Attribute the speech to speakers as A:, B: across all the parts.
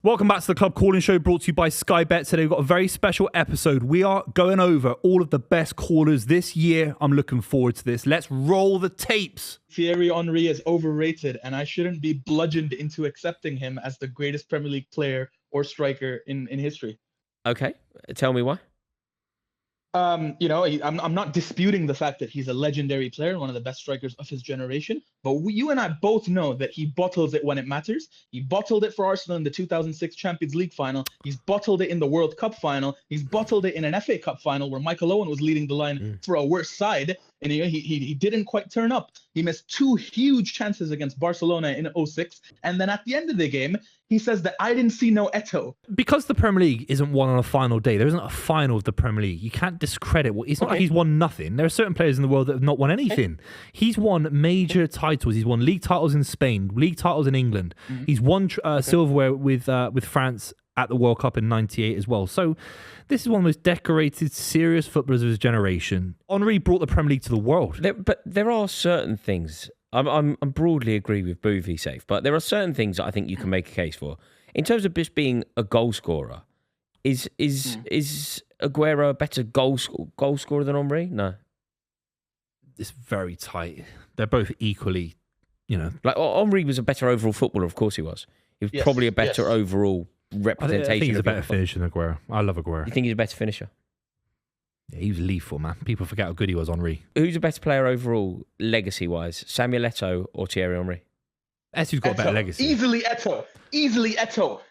A: Welcome back to the Club Calling Show, brought to you by Sky Bet. Today we've got a very special episode. We are going over all of the best callers this year. I'm looking forward to this. Let's roll the tapes.
B: Thierry Henry is overrated, and I shouldn't be bludgeoned into accepting him as the greatest Premier League player or striker in history.
C: Okay, tell me why.
B: I'm not disputing the fact that he's a legendary player, one of the best strikers of his generation. But you and I both know that he bottles it when it matters. He bottled it for Arsenal in the 2006 Champions League final. He's bottled it in the World Cup final. He's bottled it in an FA Cup final where Michael Owen was leading the line for a worse side. And he didn't quite turn up. He missed two huge chances against Barcelona in 2006. And then at the end of the game, he says that I didn't see no Eto'o.
A: Because the Premier League isn't won on a final day, there isn't a final of the Premier League. You can't discredit what... It's not like he's won nothing. There are certain players in the world that have not won anything. He's won major titles. He's won league titles in Spain, league titles in England. He's won silverware with France at the World Cup in '98 as well. So this is one of the most decorated, serious footballers of his generation. Henry brought the Premier League to the world.
C: But there are certain things. I'm broadly agree with Buvey safe, but there are certain things that I think you can make a case for. In terms of just being a goal scorer, is Aguero a better goal scorer than Henry? No.
A: It's very tight. They're both equally,
C: Like Henry was a better overall footballer, of course he was. He was probably a better overall representation.
A: I think he's a
C: of
A: better finisher than Aguero. I love Aguero.
C: You think he's a better finisher?
A: Yeah, he was lethal, man. People forget how good he was, Henry.
C: Who's a better player overall, legacy-wise? Samuel Eto'o or Thierry Henry?
A: Eto'o's got a better legacy.
B: Easily Eto'o. Yeah,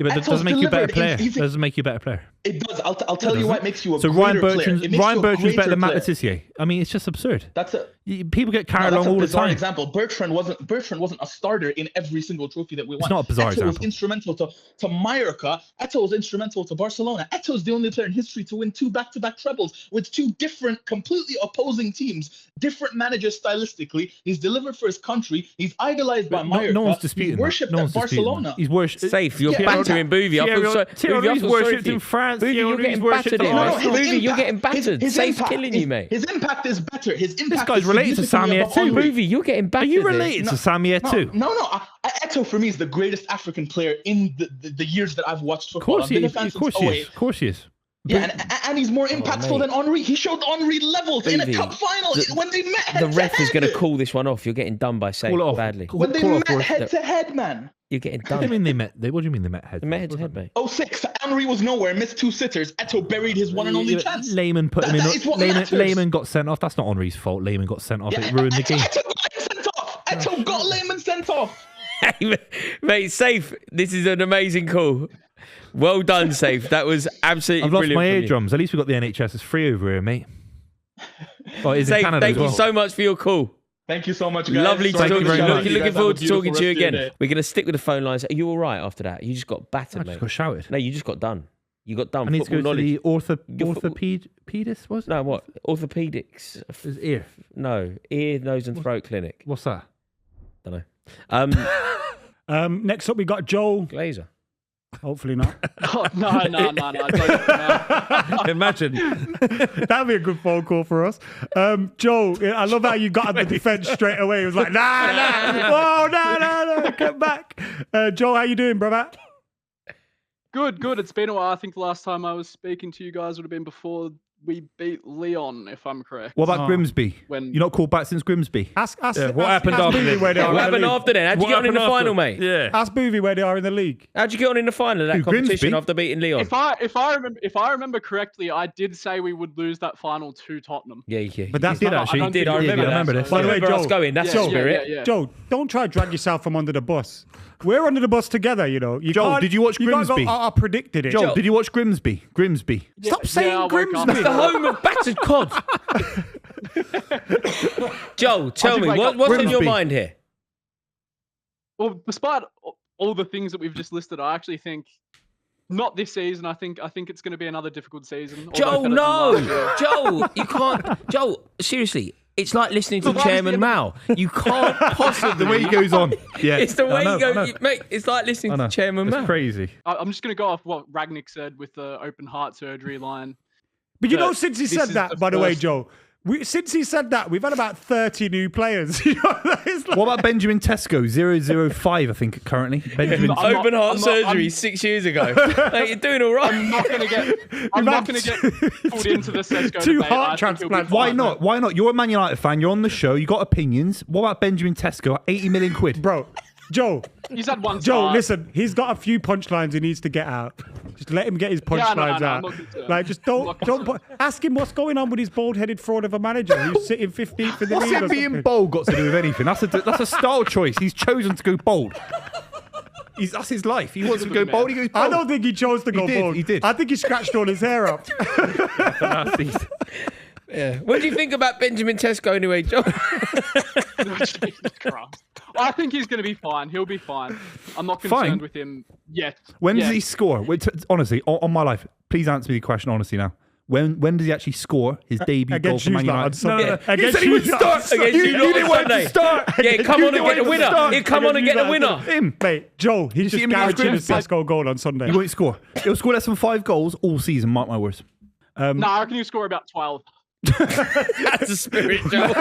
A: but that doesn't make you a better player. Doesn't make you a better player.
B: It does. I'll tell you what makes you a
A: so
B: greater
A: Ryan Bertrand's better than Matt
B: player.
A: Letizia. I mean, it's just absurd.
B: That's a
A: People get carried along all the time.
B: Example. Bertrand wasn't a starter in every single trophy that we won.
A: It's not a bizarre example.
B: Eto'o was instrumental to Mallorca. Eto'o was instrumental to Barcelona. Eto'o's the only player in history to win 2 back-to-back trebles with 2 different, completely opposing teams, different managers stylistically. He's delivered for his country. He's idolized by Mallorca.
A: No one's disputing
B: He's worshipped at Barcelona.
A: He's worshipped.
C: Safe. You're battering Buvey.
A: Thierry's worshipped in France.
C: Buvey, you're getting battered here. Buvey, you're getting battered. Safe's killing you, mate.
B: His impact is better. This
A: guy's related to Samuel Eto'o.
C: Buvey, you're getting battered.
A: Are you related to Samuel Eto'o?
B: No. Eto'o for me is the greatest African player in the years that I've watched football.
A: Of course he is.
B: Yeah, and he's more impactful than Henry. He showed Henry levels in a cup final when they met head-to-head.
C: The ref is going to call this one off. You're getting done by Safe badly.
B: When they met head-to-head, man.
C: You're getting done.
A: What do you mean they met? What do you mean they met head?
C: They met head-to-head, mate.
B: 2006, Henry was nowhere, missed 2 sitters. Eto'o buried his one and only chance.
A: Lehman put him in. Lehman got sent off. That's not Henry's fault. Lehman got sent off. It ruined the game.
B: Eto'o got Lehman sent off.
C: Mate, Safe, this is an amazing call. Well done, Safe. That was absolutely brilliant.
A: I've lost my eardrums. At least we've got the NHS. It's free over here, mate. Oh, it is
C: Safe,
A: in Canada
C: thank
A: as well.
C: you so much for your call.
B: Thank you so much, guys.
C: Lovely to talk to you. Looking forward to talking to you again.
B: Day.
C: We're going to stick with the phone lines. Are you all right after that? You just got battered, mate.
A: I just got shouted.
C: No, you just got done. You got done.
A: I need to go to the orthopedist, was it?
C: No, what? Orthopedics.
A: His ear.
C: No, ear, nose and throat clinic.
A: What's that?
C: Don't know.
D: Next up, we got Joel.
C: Glazer.
D: Hopefully not.
E: Oh, no.
A: Imagine.
D: That'd be a good phone call for us. Joel, I love how you got at the defence straight away. It was like, no, come back. Joel, how you doing, brother?
E: Good. It's been a while. I think the last time I was speaking to you guys would have been before we beat Leon, if I'm correct.
A: What about Grimsby? You're not called back since Grimsby?
D: What
A: happened after then?
C: What happened after then? How'd you get on in the final, mate?
A: Yeah.
D: Ask Buvey where they are in the league.
C: How'd you get on in the final of that competition
A: Grimsby?
C: after beating Leon?
E: If I remember correctly, I did say we would lose that final to Tottenham.
C: Yeah.
D: But that's
A: did
D: not,
A: actually.
C: You did. I remember this.
D: By the way, Joel,
C: going. That's the spirit.
E: Yeah.
D: Joel, don't try to drag yourself from under the bus. We're under the bus together, you know.
A: Joel, did you watch Grimsby?
D: I predicted it.
A: Joel, did you watch Grimsby?
D: Stop saying Grimsby.
C: It's the home of battered cod. Joel, tell me, what's on your mind here?
E: Well, despite all the things that we've just listed, I actually think not this season. I think it's going to be another difficult season.
C: Joel, no. Joel, you can't. Joel, seriously. It's like listening to Chairman Mao. You can't possibly.
A: The way he goes on. Yeah.
C: It's the way he goes. Mate, it's like listening to Chairman Mao.
A: It's crazy.
E: I'm just going to go off what Ragnick said with the open heart surgery line.
D: But you know, since he said that, by the way, Joe, Since he said that, we've had about 30 new players. You know, it's like...
A: What about Benjamin Tesco, 005, I think, currently? Benjamin.
C: Open heart surgery 6 years ago. Like, you're doing all right.
E: I'm not going to get pulled into the Sesko
D: Two
E: debate.
D: heart
E: I think he'll be
D: transplants.
A: Why
E: fine.
A: not? Why not? You're a Man United fan. You're on the show. You got opinions. What about Benjamin Tesco? 80 million quid.
D: Bro, Joe,
E: He's had one
D: Joe,
E: start.
D: listen, he's got a few punchlines he needs to get out. Just let him get his punchlines
E: no, I'm
D: out.
E: not concerned.
D: Like, just
E: I'm not
D: don't ask him what's going on with his bald-headed fraud of a manager who's sitting 15th in the
A: What's
D: league.
A: it
D: or
A: being
D: something.
A: bold got to do with anything? That's a style choice. He's chosen to go bold. That's his life. He wants to go bold. He goes bold.
D: I don't think he chose to go
A: did,
D: bold.
A: he did.
D: I think he scratched all his hair up.
C: Yeah. What do you think about Benjamin Tesco anyway, John?
E: Jesus Christ. I think he's going to be fine. He'll be fine. I'm not concerned
A: Fine?
E: with him yet.
A: When
E: Yeah.
A: does he score? Wait, honestly, on my life, please answer me the question honestly now. When does he actually score his debut goal
D: Against
A: for Man
D: Hughes, like, on
A: United?
D: Sunday.
A: He
D: Against
A: said he would
D: Hughes,
A: start.
C: Against
A: You
C: you lot on
A: didn't want him
C: Sunday.
A: to start.
C: Yeah, come
A: You
C: on and
A: didn't
C: get
A: want
C: the
A: him to
C: winner.
A: start.
C: Yeah, come on and get the winner.
A: Him.
D: Mate, Joe, he's
A: see
D: just
A: him against
D: guaranteed a
A: Grimsby?
D: Sesko goal on Sunday.
A: He won't score. He'll score less than 5 goals all season, mark my words.
E: No, I reckon he'll score about 12.
C: That's the spirit, Joe.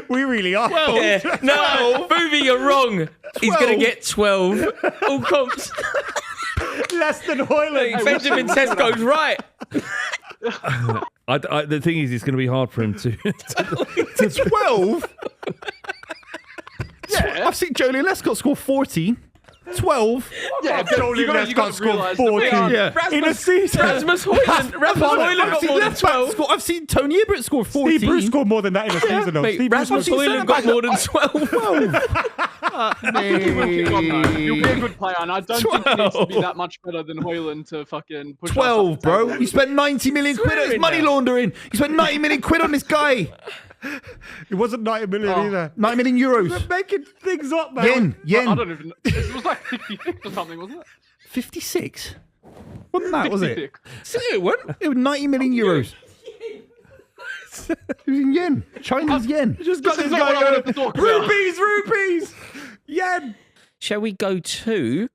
D: We really are.
C: Yeah. No, Buvey, you're wrong. He's going to
A: 12.
C: get 12. All comps.
D: Less than Hoyland.
C: Benjamin Tesco's right.
F: The thing is, it's going to be hard for him to.
A: To 12?
E: Yeah.
A: I've seen Jolie Lescott score 14. 12?
E: Yeah, but
D: Jolie
E: you gotta
D: Lescott scored
E: realise that we
D: 14.
E: are-
A: Yeah.
D: In a season.
C: Rasmus Højlund got more than 12.
A: I've seen Tony Hibbert score 14.
D: Steve Bruce scored more than that in a season, though.
C: Mate,
D: Steve Bruce
C: Rasmus
D: scored-
C: Højlund got more than 12.
E: You'll be a good player, and I don't think he needs to be that much better than Højlund to fucking push us up
A: 12,
E: the
A: bro.
E: table.
A: You spent 90 million quid on his
C: Swearing
A: money
C: now.
A: laundering. You spent 90 million quid on this guy.
D: It wasn't 90 million
E: Oh.
D: either.
A: 90 million euros.
D: You're making things up, man.
A: Yen.
E: I don't even know. It was like 56 or something, wasn't it?
A: 56? Wasn't that, was it?
E: 56.
A: It was 90 million euros. It was in yen. Chinese yen.
D: Just got
E: This
D: this
E: is not what I
D: guy
E: wanted to
D: going,
E: talk about.
D: rupees. Yen.
C: Shall we go to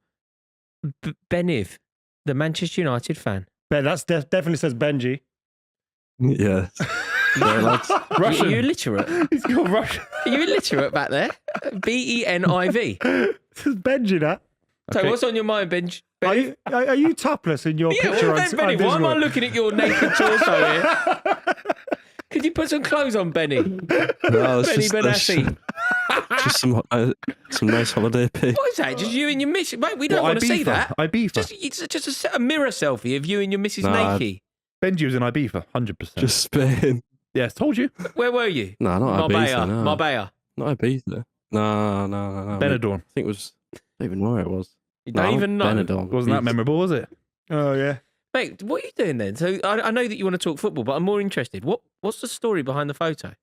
C: Beniv, the Manchester United fan?
D: Ben, that's definitely says Benji.
G: Yeah. Yeah, lads.
C: Are you illiterate?
A: He's got Russian.
C: Are you illiterate back there? Beniv.
D: This is Benji, that.
C: So what's on your mind, Benj?
D: Are you topless in your
C: Yeah,
D: picture
C: well,
D: on,
C: Benny,
D: on
C: why am I
D: Discord?
C: looking at your naked torso here? Could you put some clothes on, Benny?
G: No, it's
C: Benny Benassi.
G: just some nice holiday pic.
C: What is that? Just you and your missus? Mate, we don't
A: What,
C: want to see
A: Ibiza?
C: that.
A: Ibiza.
C: It's just a mirror selfie of you and your missus
G: Nah.
C: naked.
A: Benji was in Ibiza, 100%.
G: Just Spain.
A: Yes, told you.
C: Where were you?
G: No, not
C: Marbella.
G: Ibiza. No.
C: Marbella.
G: Not Ibiza. No.
A: Benidorm.
G: I think it was. I don't even know where it was.
C: You don't even know.
G: Benidorm.
A: Wasn't that memorable, was it?
D: Oh, yeah.
C: Mate, what are you doing then? So I know that you want to talk football, but I'm more interested. What's the story behind the photo?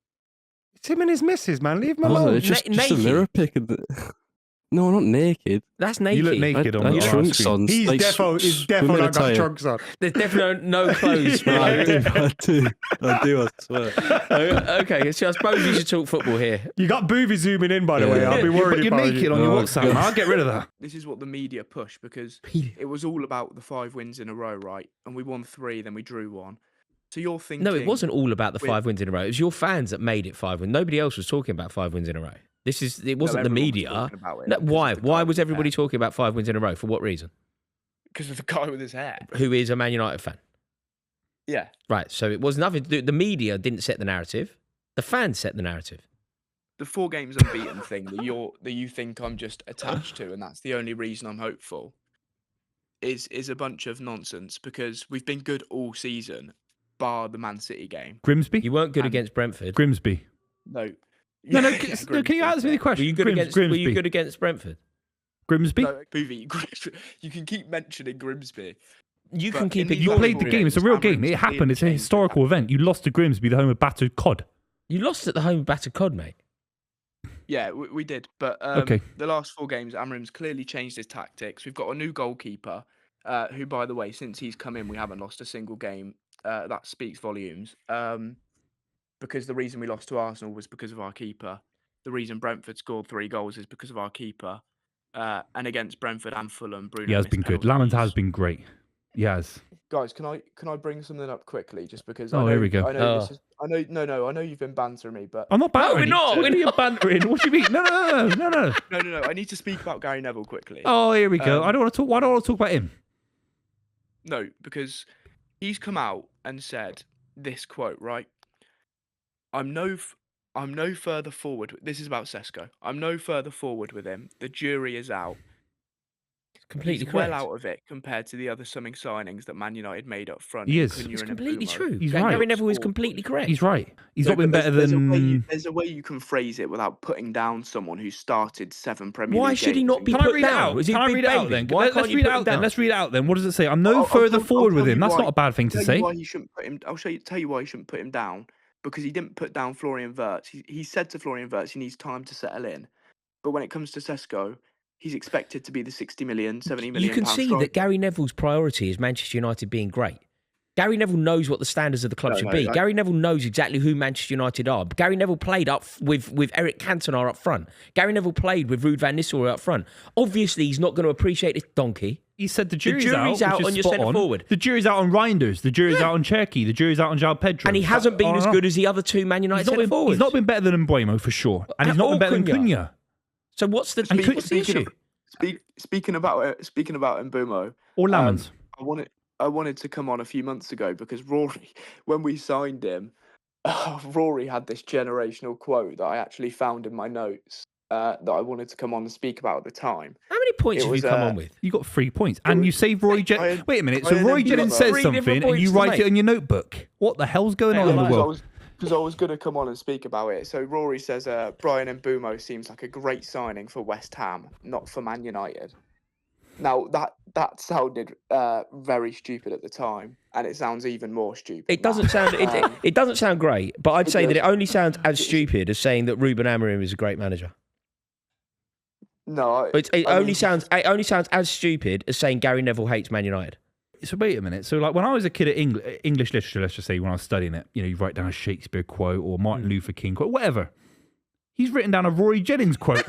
D: It's him and his missus, man. Leave him
G: Was
D: alone.
G: it? It's just a
C: naked.
G: mirror pic. No, not naked.
C: That's naked.
A: You look naked
G: I
A: on
G: had
A: the
G: trunks
A: screen.
G: on.
D: He's
G: like,
D: defo
G: swimming
D: not got
G: attire.
D: trunks on.
C: There's definitely no clothes.
G: No, I
C: bro.
G: do. I swear.
C: Okay, so I suppose we should talk football here.
D: You got Buvey zooming in, by the way.
G: Yeah.
D: I'll be
A: But
D: worried
A: you're
D: about
A: naked
D: you.
A: on your
G: Oh,
A: WhatsApp.
G: God.
A: Man. I'll get rid of that.
H: This is what the media push because it was all about the 5 wins in a row, right? And we won 3, then we drew 1. So you're thinking...
C: No, it wasn't all about the
H: with-
C: 5 wins in a row. It was your fans that made it 5 wins. Nobody else was talking about 5 wins in a row. It wasn't the
H: everyone was
C: media.
H: talking about it
C: No,
H: because
C: why?
H: of the
C: Why
H: guy
C: was
H: with
C: everybody
H: his hair.
C: talking about 5 wins in a row? For what reason?
H: Because of the guy with his hair.
C: Who is a Man United fan?
H: Yeah.
C: Right. So it was nothing to do. The media didn't set the narrative. The fans set the narrative.
H: The 4 games unbeaten thing that you think I'm just attached to, and that's the only reason I'm hopeful, is a bunch of nonsense because we've been good all season, bar the Man City game.
A: Grimsby?
C: You weren't good
H: And-
C: against Brentford.
A: Grimsby.
H: No.
A: No,
H: Yeah,
A: can you answer me the
C: Were
A: question?
C: you good against? Were you good against Brentford?
A: Grimsby?
H: No, Buvey, you can keep mentioning Grimsby.
C: You
H: But
C: can keep
H: in
C: it.
H: these
A: You
H: Liverpool
A: played the game. It's a real
H: games,
A: game.
H: Amorim's
A: It happened.
H: clearly
A: It's a
H: changed
A: historical event. You lost to Grimsby, the home of battered cod.
C: You lost at the home of battered cod, mate.
H: Yeah, we did. But
A: Okay.
H: the last 4 games, Amorim's clearly changed his tactics. We've got a new goalkeeper, who, by the way, since he's come in, we haven't lost a single game. That speaks volumes. Because the reason we lost to Arsenal was because of our keeper. The reason Brentford scored 3 goals is because of our keeper. And against Brentford and Fulham, Bruno
A: He has
H: missed
A: been good. Lamont has
H: penalties.
A: been great. He has.
H: Guys, can I bring something up quickly? Just because
A: Oh,
H: I know,
A: here we go.
H: I know this is, I know no, I know you've been bantering me, but
A: I'm not bantering.
C: we're not.
A: What are you bantering? What do you mean? No.
H: no. I need to speak about Gary Neville quickly.
A: Oh, here we go. I don't want to talk. Why don't I want to talk about him?
H: No, because he's come out and said this quote, right? I'm no further forward. This is about Sesko. I'm no further forward with him. The jury is out.
C: Completely
H: He's
C: correct.
H: well out of it compared to the other summing signings that Man United made up front.
A: He
H: in
A: is.
H: Cunha
C: It's
H: and
C: completely
H: Mbeumo.
C: true.
A: He's
C: Gary
A: right.
C: Neville is completely correct.
A: He's right. He's
H: No,
A: not been
H: but
A: better
H: there's
A: than.
H: there's a way you can phrase it without putting down someone who started 7 Premier
C: Why
H: League
C: should he
H: games
C: not
H: and
C: be
A: Can I
C: put
A: read it
C: down?
A: out?
C: Is he
A: Can I
C: big
A: read it out
C: baby?
A: then?
C: Why
A: Let's
C: can't you
A: read it
C: put him
A: out then.
C: down?
A: Let's read it out then. What does it say? I'm no
H: I'll
A: further
H: tell
A: forward with
H: you
A: him. That's
H: why.
A: not a bad thing to
H: Tell
A: say.
H: you why he shouldn't put him. Tell you why he shouldn't put him down, because he didn't put down Florian Wirtz. He said to Florian Wirtz he needs time to settle in, but when it comes to Sesko, he's expected to be the 60 million, 70 million.
C: You can
H: pound
C: see
H: striker.
C: that Gary Neville's priority is Manchester United being great. Gary Neville knows what the standards of the club should be. Gary Neville knows exactly who Manchester United are. Gary Neville played up with Eric Cantona up front. Gary Neville played with Ruud van Nistelrooy up front. Obviously, he's not going to appreciate this donkey.
A: He said the jury's
C: out
A: which is
C: on your
A: spot
C: centre
A: on.
C: forward.
A: The jury's out on Reinders. The jury's out on Cherky. The jury's out on João Pedro.
C: And he hasn't been as good as the other two Man United centre forwards.
A: He's not been better than Mbeumo for sure, and he's not been better than Cunha.
C: So what's the issue?
H: Speaking about Mbeumo
A: Or Lamans.
H: I wanted to come on a few months ago because Rory, when we signed him, Rory had this generational quote that I actually found in my notes that I wanted to come on and speak about at the time.
C: How many points have you come on with?
A: You got 3 points, and you saved Rory Jennings. Wait a minute. So
H: I had
A: Rory
H: Mbeumo.
A: Jennings says
C: 3
A: something,
C: different
A: and you
C: points to
A: write it
C: make.
A: in your notebook. What the hell's going on in the world?
H: Because I was going to come on and speak about it. So Rory says Brian Mbeumo seems like a great signing for West Ham, not for Man United. Now that sounded very stupid at the time, and it sounds even more stupid.
C: It doesn't sound. It doesn't sound great, but I'd say that it only sounds as stupid as saying that Ruben Amorim is a great manager.
H: No,
C: It only sounds as stupid as saying Gary Neville hates Man United.
A: So wait a minute. So like when I was a kid at English literature, let's just say when I was studying it, you write down a Shakespeare quote or Martin Luther King quote, whatever. He's written down a Rory Jennings quote.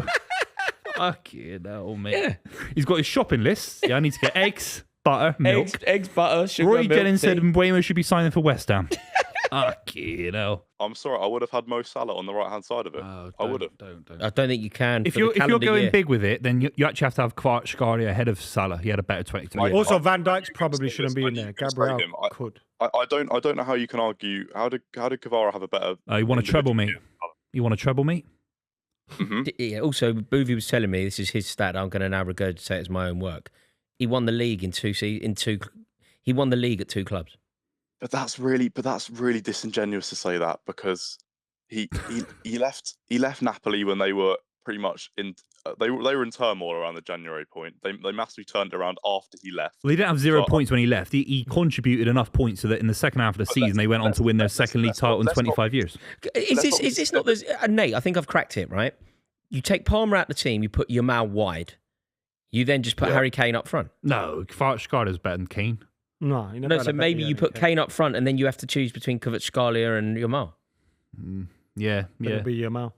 A: Fucking hell, mate. Yeah. He's got his shopping list. Yeah, I need to get eggs, butter, milk.
C: Eggs, butter, sugar,
A: Rory
C: milk,
A: Jennings
C: tea.
A: said Mbeumo should be signing for West Ham. Fucking hell.
I: I'm sorry, I would have had Mo Salah on the right hand side of it. I would have.
C: I don't think you can.
A: If
C: for
A: you're
C: the calendar
A: going
C: year.
A: big with it, then you actually have to have Kvaratskhelia ahead of Salah. He had a better 2020.
D: Also, Van Dijk's probably shouldn't be in there. Gabriel could.
I: I don't know how you can argue. How did Kvara have a better?
A: You want a treble, mate? You want a treble, mate?
C: Yeah, also, Buvey was telling me, this is his stat, I'm going to now regurgitate as my own work. He won the league he won the league at 2 clubs.
I: But that's really disingenuous to say that, because he left Napoli when they were pretty much in they were in turmoil around the January point. They massively turned it around after he left.
A: Well, he didn't have 0 points when he left. He contributed enough points so that in the second half of the season they went on to win their second league title in 25 years.
C: Is this not Nate, I think I've cracked it, right? You take Palmer out the team, you put Yamal wide. You then just put Harry Kane up front.
A: No, Kvaratskhelia is better than Kane.
D: No,
C: so maybe you put Kane up front and then you have to choose between Kvaratskhelia and Yamal.
A: Yeah.
D: It would be Yamal.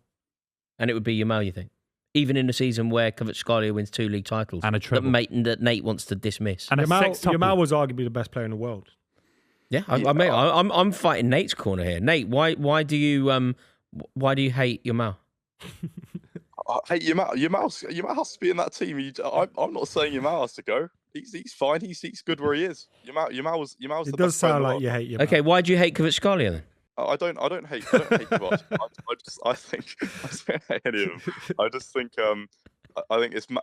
C: And it would be Yamal, you think? Even in a season where Kvaratskhelia wins 2 league titles.
A: And a treble.
C: That Nate wants to dismiss.
A: And
D: Yamal was arguably the best player in the world.
C: Yeah, I'm fighting Nate's corner here. Nate, why do you hate Yamal?
I: Hey, Yamal has to be in that team. I'm not saying Yamal has to go. He's fine. He's good where he is. Yamal's
D: It
I: the
D: does
I: best player in
D: sound
I: the
D: like
I: world.
D: you hate Yamal.
C: Okay, why do you hate Kvaratskhelia then?
I: I don't hate Kvaratskhelia. I don't hate any of them. I just think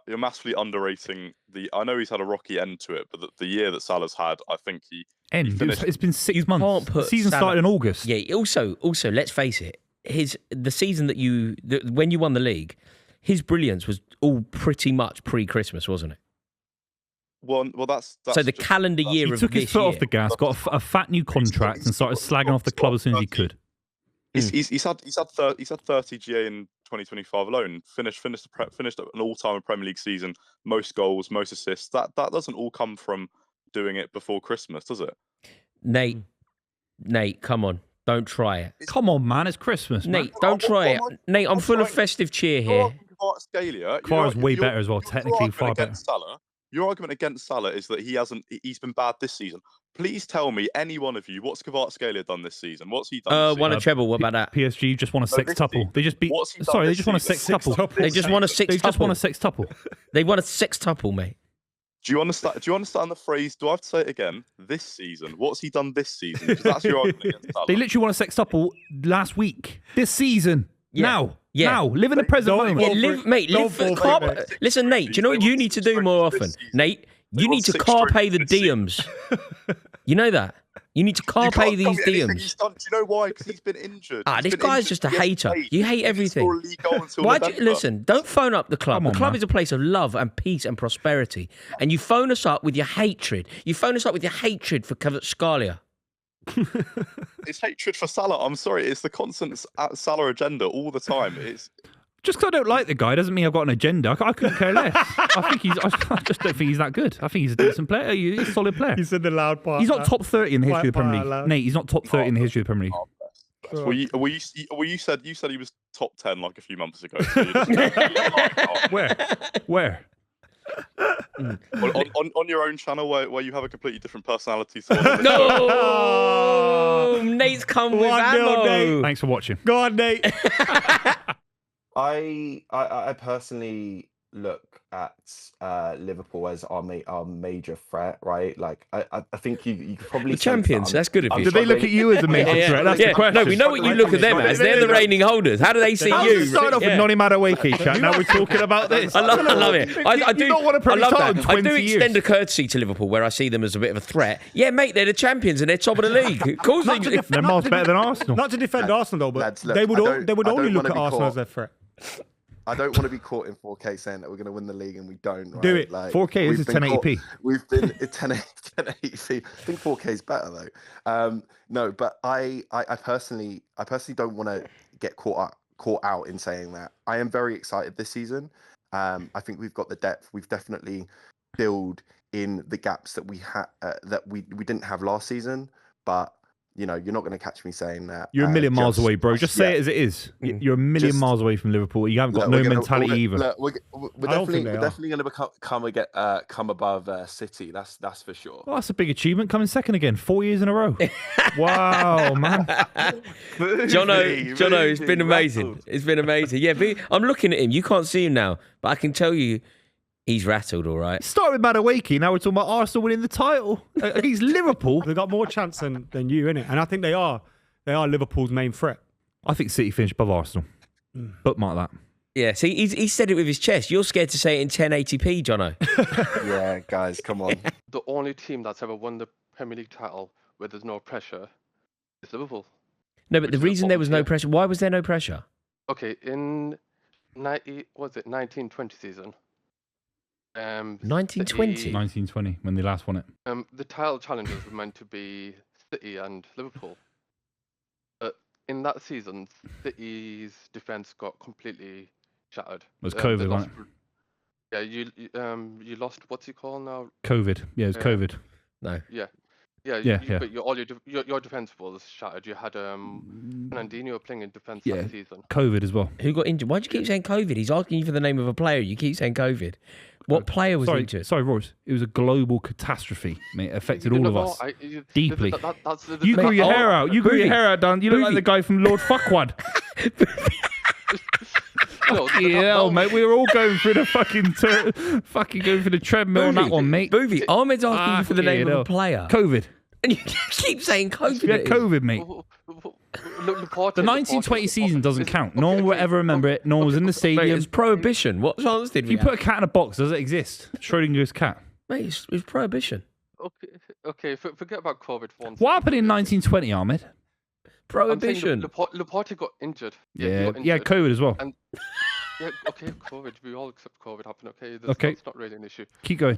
I: you're massively underrating the. I know he's had a rocky end to it, but the year that Salah's had, I think he finished.
A: It's been 6 months.
C: Can't put
A: The season
C: Salah-
A: started in August.
C: Yeah. Also, let's face it. The season when you won the league, his brilliance was all pretty much pre-Christmas, wasn't it?
I: Well, that's
C: so the calendar year
A: He
C: of
A: took his
C: this
A: foot
C: year.
A: off the gas, got a fat new contract, and started slagging off the club as soon as he could.
I: He's had 30 GA in 2025 alone. Finished an all-time Premier League season, most goals, most assists. That doesn't all come from doing it before Christmas, does it?
C: Nate, come on. Don't try it.
A: Come on, man. It's Christmas, man.
C: Nate, don't try it. Nate, I'm full of festive cheer here.
I: Kvaratskhelia.
A: Kvara's way better as well, technically far better.
I: Salah. your argument against Salah is that he's been bad this season. Please tell me, any one of you, what's Kvaratskhelia done this season? What's he done? This
C: Won a
I: season?
C: treble. What about that?
A: PSG just won a sextuple. They just beat.
I: What's he done
A: Sorry, they
I: this
A: just won a
I: season?
A: sextuple.
C: They just won a sextuple.
A: They just won a sextuple.
C: They won a sextuple, mate.
I: Do you understand? Do you understand the phrase? Do I have to say it again? This season. What's he done this season? 'Cause that's your argument against Salah.
A: They literally won a sextuple last week. This season.
C: Yeah.
A: Now. Live in the present moment.
C: Listen, Nate. Do you know what you need to do more often, Nate? You need to carpe the diems. You know that. You need to carpe these diems.
I: Do you know why? Because he's been injured.
C: This guy's just a hater. You hate everything. Why do you listen? Don't phone up the club. The club is a place of love and peace and prosperity. And you phone us up with your hatred. You phone us up with your hatred for Kvaratskhelia.
I: It's hatred for Salah. I'm sorry. It's the constant Salah agenda all the time. It's
A: just because I don't like the guy doesn't mean I've got an agenda. I couldn't care less. I just don't think he's that good. I think he's a decent player. He's a solid player.
D: He said the loud part.
A: He's not top 30 in the history of the Premier League. Nate, he's not top 30 in the history of the Premier League.
I: Well, you said he was top 10 like a few months ago. So you just
A: Where?
I: on your own channel where you have a completely different personality. To
C: No, Nate's come with ammo.
D: Nate.
A: Thanks for watching.
D: Go on, Nate.
J: I personally look at Liverpool as our major threat, right? Like I think you could probably
C: the champions. That's good of you.
A: Do they look at you as a major threat? That's the question.
C: No, we know what you look at them as. They're the reigning holders. How do they see you?
A: Start off with Noni Madueke chat. Now we're talking about this.
C: I love it. I do.
A: Not want to
C: I love
A: title
C: that.
A: in
C: I
A: 20
C: do
A: years.
C: extend a courtesy to Liverpool where I see them as a bit of a threat. Yeah, mate, they're the champions and they're top of the league. Of course
A: They're miles better than Arsenal.
D: Not to defend Arsenal though, but
J: Lads, look,
D: they would
J: I
D: only
J: don't
D: look
J: wanna
D: at
J: be
D: Arsenal
J: caught.
D: as their threat.
J: I don't want to be caught in 4K saying that we're going to win the league and we don't. Right?
A: Do it.
J: Like,
A: 4K
J: we've
A: is
J: been
A: 1080p.
J: We've been 1080p. I think 4K is better though. No, but I personally don't want to get caught out in saying that. I am very excited this season. I think we've got the depth. We've definitely filled in the gaps that we had that we didn't have last season. But you know, you're not going to catch me saying that.
A: You're a million miles away, bro. Just say it as it is. You're a million miles away from Liverpool. You haven't got no mentality either.
J: Look, we're definitely going to come above City. That's for sure.
A: Well, that's a big achievement. Coming second again, 4 years in a row. Wow, man.
C: Jono, it's been amazing. It's been amazing. Yeah, I'm looking at him. You can't see him now, but I can tell you he's rattled, all right.
A: Start with Madueke. Now we're talking about Arsenal winning the title against Liverpool.
D: They've got more chance than you, innit? And I think they are Liverpool's main threat.
A: I think City finished above Arsenal. Bookmark that.
C: Yeah, see, he said it with his chest. You're scared to say it in 1080p, Jono.
J: Yeah, guys, come on.
K: The only team that's ever won the Premier League title where there's no pressure is Liverpool.
C: No, but the reason there was no pressure, why was there no pressure?
K: Okay, in 1920 season.
C: 1920?
A: 1920, when they last won it.
K: The title challenges were meant to be City and Liverpool. But in that season, City's defence got completely shattered.
A: It was COVID, wasn't
K: it? Yeah, you lost, what's it called now?
A: COVID. Yeah, it was COVID.
C: No.
K: Yeah. But all your defence was shattered. You had Fernandinho playing in defence that season.
A: COVID as well.
C: Who got injured? Why do you keep saying COVID? He's asking you for the name of a player. You keep saying COVID. What player was injured?
A: Sorry, Royce. It was a global catastrophe, mate. It affected all of us. Deeply. You grew your hair out. You grew your hair out, Dan. You look like the guy from Lord Fuckwad. Yeah, mate. We were all going through the fucking going for the treadmill on that one, mate.
C: Buvey, Ahmed's asking you for the name of a player.
A: COVID.
C: And you keep saying COVID.
A: Yeah, COVID, mate. The 1920 season doesn't count. No one will ever remember it. No one was in the stadium.
C: Mate, it's prohibition. What chance did we
A: If you put a cat in a box, does it exist? Schrodinger's cat.
C: Mate, it's prohibition.
K: Okay. Forget about COVID for once.
A: What happened in 1920, Ahmed?
C: Prohibition.
K: Laporte got injured.
A: Yeah, COVID as well.
K: And okay, COVID. We all accept COVID happened. Okay, that's not really an issue.
A: Keep going.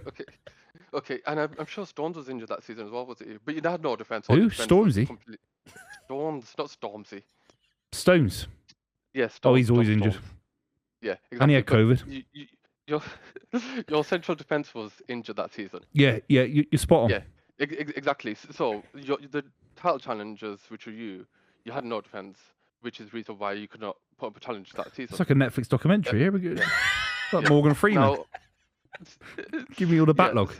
K: Okay, and I'm sure Stones was injured that season as well, was he? But you had no defence.
A: Who? Stormzy?
K: Stones, not Stormzy.
A: Stones?
K: Yes.
A: Oh, he's always injured.
K: Yeah, exactly.
A: And he had COVID.
K: Your central defence was injured that season.
A: Yeah, you're spot on.
K: Yeah, exactly. So the title challenges, which were you had no defence, which is the reason why you could not put up a challenge that season.
A: It's like a Netflix documentary. Here we go. Like Morgan Freeman. Give me all the backlog.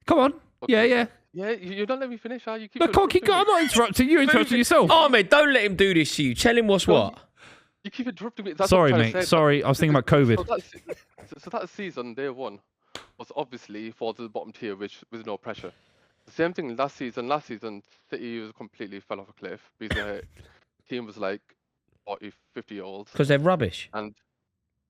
A: Come on.
K: Okay.
A: Yeah.
K: Yeah, you don't let me finish. How you keep?
A: No, can't keep going. I'm not interrupting you. Interrupting yourself.
C: Ahmed, don't let him do this to you. Tell him what's what.
K: You keep interrupting me. That's
A: Sorry,
K: what I'm
A: mate.
K: trying to say.
A: Sorry. I was thinking about COVID.
K: So that season, day one, was obviously for the bottom tier, which with no pressure. The same thing last season. Last season, City was completely fell off a cliff because the team was like 40, 50-year-olds.
C: Because they're rubbish.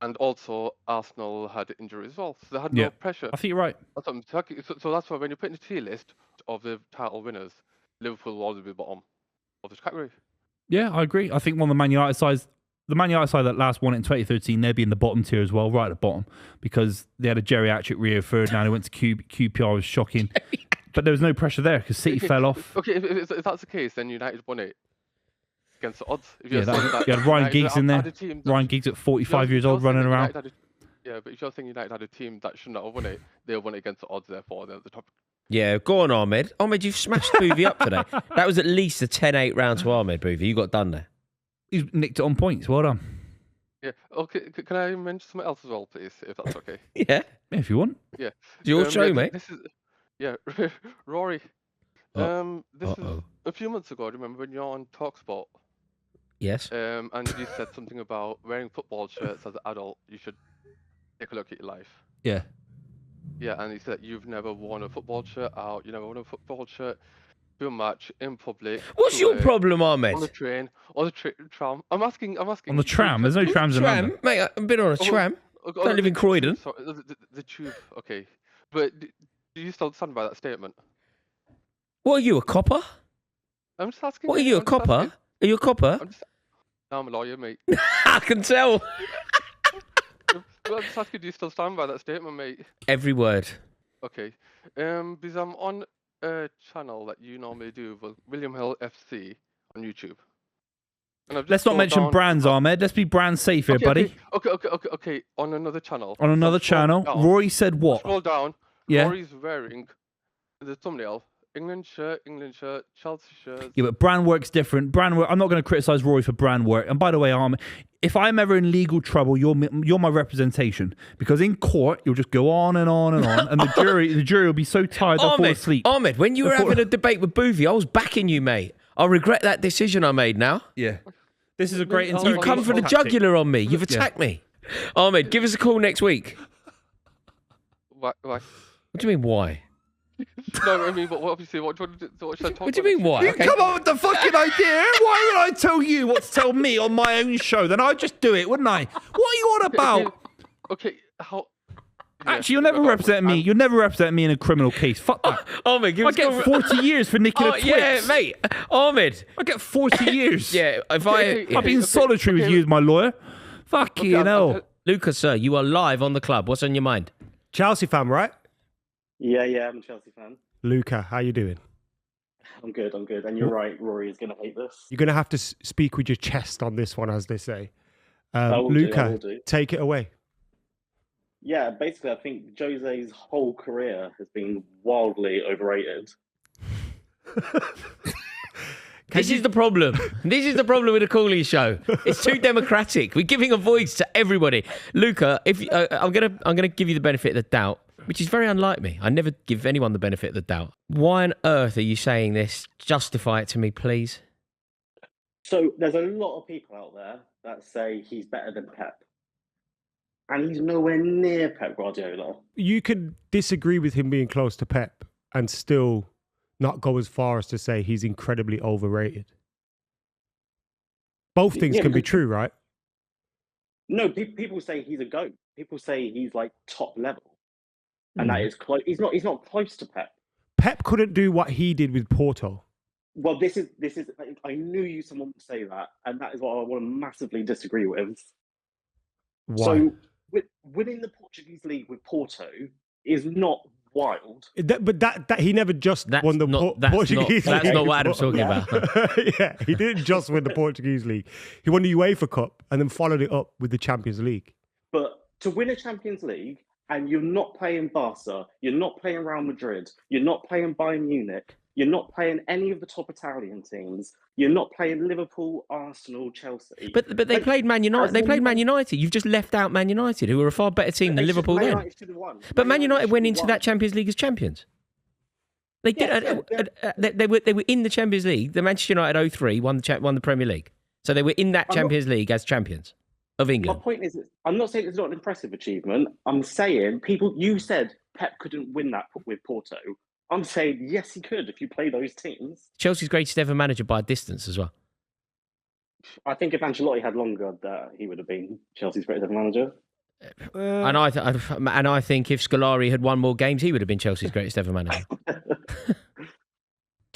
K: And also Arsenal had injuries as well, so they had no pressure.
A: I think you're right.
K: That's what I'm talking. So that's why when you put in the tier list of the title winners, Liverpool will always be bottom of this category.
A: Yeah, I agree. I think one of the Man United sides, that last won it in 2013, they'd be in the bottom tier as well, right at the bottom, because they had a geriatric Rio Ferdinand who went to QPR, was shocking. But there was no pressure there because City fell off.
K: Okay, if that's the case, then United won it against the odds. If
A: You had Ryan Giggs in there. Ryan Giggs at 45 years old running around.
K: Yeah, but if you're saying United had a team that should not have won it, they won it against the odds, therefore they're at the top.
C: Yeah, go on, Ahmed. Ahmed, you've smashed Buvey up today. That was at least a 10-8 round to Ahmed, Buvey. You got done there.
A: He's nicked it on points. Well done.
K: Yeah. Okay. Can I mention something else as well, please, if that's okay?
C: Yeah.
A: If you want.
K: Yeah.
C: It's your show, mate.
K: This is, Rory. This is a few months ago. Remember when you're on TalkSport?
C: Yes.
K: And you said something about wearing football shirts as an adult. You should take a look at your life.
A: Yeah.
K: Yeah, and he said you've never worn a football shirt out. You never worn a football shirt to a match in public.
C: What's your problem, Ahmed?
K: On the train, on the tram. I'm asking.
A: On the tram? There's no trams in London.
C: Mate, I've been on a tram. Don't live in Croydon.
K: Sorry, the tube. Okay, but do you still stand by that statement?
C: What are you, a copper?
K: I'm just asking.
C: What are you, a copper? Are you a copper?
K: No, I'm a lawyer, mate.
C: I can tell.
K: I'm just asking, do you still stand by that statement, mate?
C: Every word.
K: Okay. Because I'm on a channel that you normally do with William Hill FC on YouTube.
A: Let's not mention brands, Ahmed. Let's be brand safe here, buddy.
K: Okay. On another channel.
A: On another channel. Rory said what?
K: Scroll down.
A: Yeah.
K: Rory's wearing the thumbnail. England shirt, Chelsea shirt.
A: Yeah, but brand work's different. Brand work. I'm not going to criticize Rory for brand work. And by the way, Ahmed, if I'm ever in legal trouble, you're my representation, because in court you'll just go on and on and on, and the jury will be so tired they'll fall asleep.
C: Ahmed, when you were having a debate with Buvey, I was backing you, mate. I regret that decision I made now.
A: Yeah, this is a great interrogation.
C: You've come for the jugular on me. You've attacked me. Ahmed, give us a call next week.
K: Why?
C: What do you mean why?
K: No, I mean, but obviously, what should I talk
C: What do you mean why?
A: You come up with the fucking idea. Why would I tell you what to tell me on my own show? Then I'd just do it, wouldn't I? What are you on about?
K: Okay, how?
A: Actually, you'll never represent me. You'll never represent me in a criminal case. Fuck that.
C: Ahmed,
A: I get 40 years for nicking a Twix.
C: Yeah, mate. Ahmed.
A: I get 40 years.
C: Yeah, if I'll
A: be in solitary with you as my lawyer. Fucking hell.
C: Lucas, sir, you are live on the club. What's on your mind?
D: Chelsea fan, right?
L: Yeah, I'm a Chelsea fan.
D: Luca, how you doing?
L: I'm good. And you're right, Rory is going to hate this.
D: You're going to have to speak with your chest on this one, as they say.
L: I will
D: Luca,
L: do.
D: take it away.
L: Yeah, basically, I think Jose's whole career has been wildly overrated.
C: This is the problem. This is the problem with the Cooley show. It's too democratic. We're giving a voice to everybody. Luca, if I'm gonna give you the benefit of the doubt, which is very unlike me. I never give anyone the benefit of the doubt. Why on earth are you saying this? Justify it to me, please.
L: So there's a lot of people out there that say he's better than Pep. And he's nowhere near Pep Guardiola.
D: You could disagree with him being close to Pep and still not go as far as to say he's incredibly overrated. Both things can be true, right?
L: No, people say he's a GOAT. People say he's like top level. And that is close. He's not close to Pep.
D: Pep couldn't do what he did with Porto.
L: Well, this is. I knew someone would say that, and that is what I want to massively disagree with.
D: Why?
L: So, winning the Portuguese league with Porto is not wild.
D: But that he never just won the Portuguese league.
C: That's not what Adam's talking about.
D: Yeah, he didn't just win the Portuguese league. He won the UEFA Cup and then followed it up with the Champions League.
L: But to win a Champions League, and you're not playing Barca, you're not playing Real Madrid, you're not playing Bayern Munich, You're not playing any of the top Italian teams. You're not playing Liverpool, Arsenal, Chelsea.
C: But they played Man United. They played Man United. You've just left out Man United, who were a far better team than Liverpool
L: Man
C: then.
L: United should have won.
C: But Man United went into that Champions League as champions. They did. They were in the Champions League. The Manchester United 03 won the Premier League, so they were in that Champions League as champions of England.
L: My point is, I'm not saying it's not an impressive achievement. I'm saying you said Pep couldn't win that with Porto. I'm saying yes, he could if you play those teams.
C: Chelsea's greatest ever manager by a distance as well.
L: I think if Ancelotti had longer, he would have been Chelsea's greatest ever manager.
C: And I think if Scolari had won more games, he would have been Chelsea's greatest ever manager.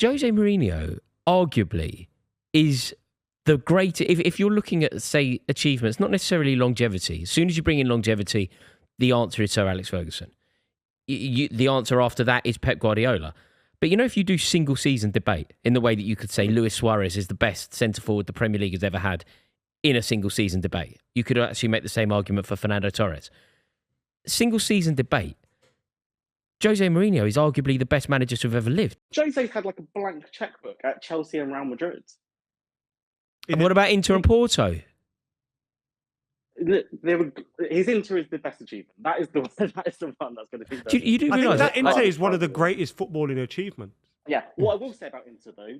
C: Jose Mourinho, arguably, is the greatest. If you're looking at, say, achievements, not necessarily longevity. As soon as you bring in longevity, the answer is Sir Alex Ferguson. The answer after that is Pep Guardiola. But if you do single season debate in the way that you could say Luis Suarez is the best centre forward the Premier League has ever had in a single season debate, you could actually make the same argument for Fernando Torres. Single season debate. Jose Mourinho is arguably the best manager to have ever lived.
L: Jose's had like a blank checkbook at Chelsea and Real Madrid.
C: And what about Inter and Porto?
L: His Inter is the best achievement. That is the one that's going to be.
C: You do
D: I think
C: realise
D: that Inter is one of the greatest footballing achievements.
L: Yeah. What I will say about Inter, though,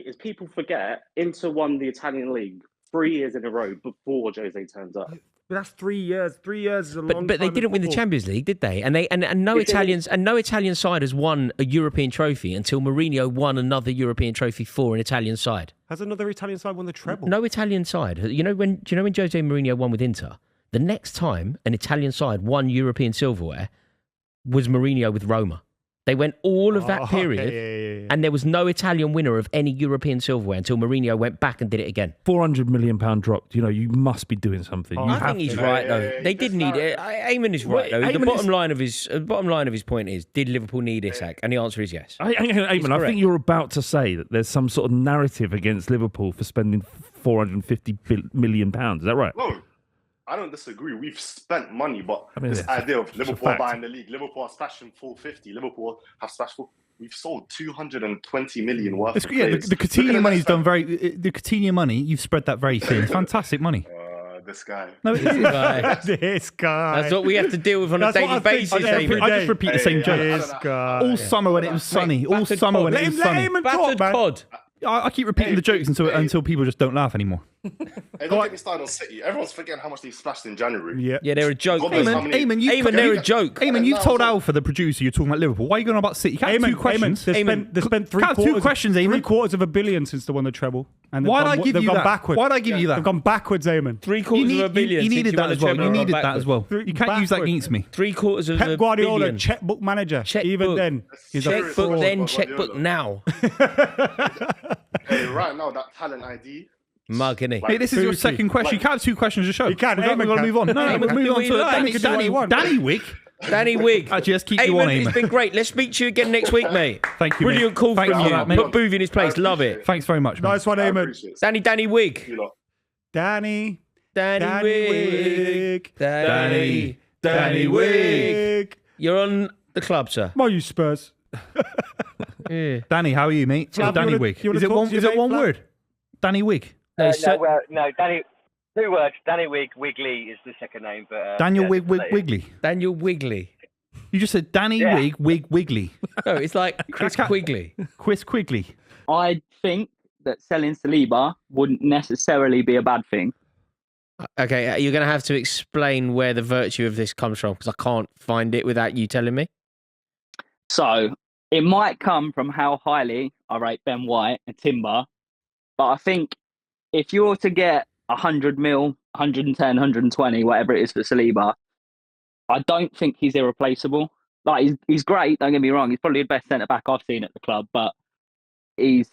L: is people forget Inter won the Italian league 3 years in a row before Jose turns up.
D: But that's 3 years. 3 years is a long time.
C: But they didn't win the Champions League, did they? And no Italian side has won a European trophy until Mourinho won another European trophy for an Italian side.
D: Has another Italian side won the treble?
C: No Italian side. Do you know when Jose Mourinho won with Inter? The next time an Italian side won European silverware was Mourinho with Roma. They went all of that period, and there was no Italian winner of any European silverware until Mourinho went back and did it again.
F: £400 million drop. You must be doing something.
C: I think he's right though. They did need it. Eamon is right though. The bottom line of his point is: did Liverpool need Isak? And the answer is yes.
F: Eamon, I think you're about to say that there's some sort of narrative against Liverpool for spending £450 million. Is that right?
M: No. I don't disagree. We've spent money, but this idea of Liverpool buying the league, Liverpool are splashing 450, Liverpool have splashed we've sold 220 million worth of players.
A: The Coutinho money's done the Coutinho money, you've spread that very thin. Fantastic money.
M: This guy.
A: No, it is.
D: This guy.
C: That's what we have to deal with on a daily basis.
A: I just repeat the same joke.
D: This guy.
A: All summer when it was sunny. All summer when it was sunny.
C: Battered cod.
A: I keep repeating the jokes until people just don't laugh anymore.
M: Hey, don't get me started on City. Everyone's forgetting how much they splashed in January.
C: Yeah, they're a joke.
A: Eamon,
C: they're a joke.
A: Eamon, you've told Alpha, the producer, you're talking about Liverpool. Why are you going on about City? You can't have two questions.
D: They spent three quarters of $250 million since they won the treble. And
A: why did I give you that?
D: Backwards.
A: Why did I give you that?
D: They've gone backwards, Eamon.
C: $750 million.
A: You needed that as well. You needed that as well. You can't use that against me.
C: $750 million.
D: Pep Guardiola, checkbook manager. Even then,
C: checkbook then, checkbook now.
M: Hey, right now that talent ID.
C: Mug, innit?
A: Hey, this is your second question. You can't have two questions a show.
D: You can't.
A: We've got to move on. No, we'll move on to Danny Wig.
C: Danny Wig.
A: Actually, let's keep you on, Eamon.
C: It's been great. Let's speak to you again next week, mate.
A: Thank you,
C: Brilliant call from you. Put Buvey in his place.
M: I
C: Love it.
A: Thanks very much,
D: nice one, Eamon.
C: Danny Wig.
D: Danny
C: Wig. You're on the club, sir.
D: Why you Spurs?
A: Yeah. Danny, how are you, mate? Danny Wig. Is it one word? Danny Wig.
N: No, Danny. 2 words. Danny Wig. Wiggly is the second name, but
A: Daniel Wiggly.
C: Daniel Wiggly.
A: You just said Danny Wig Wiggly.
C: No, it's like Chris Quigley.
A: Chris Quigley.
O: I think that selling Saliba wouldn't necessarily be a bad thing.
C: Okay, you're going to have to explain where the virtue of this comes from because I can't find it without you telling me.
O: So it might come from how highly I rate Ben White and Timber, but I think if you were to get 100 mil, 110, 120, whatever it is for Saliba, I don't think he's irreplaceable. Like he's great, don't get me wrong. He's probably the best centre back I've seen at the club, but I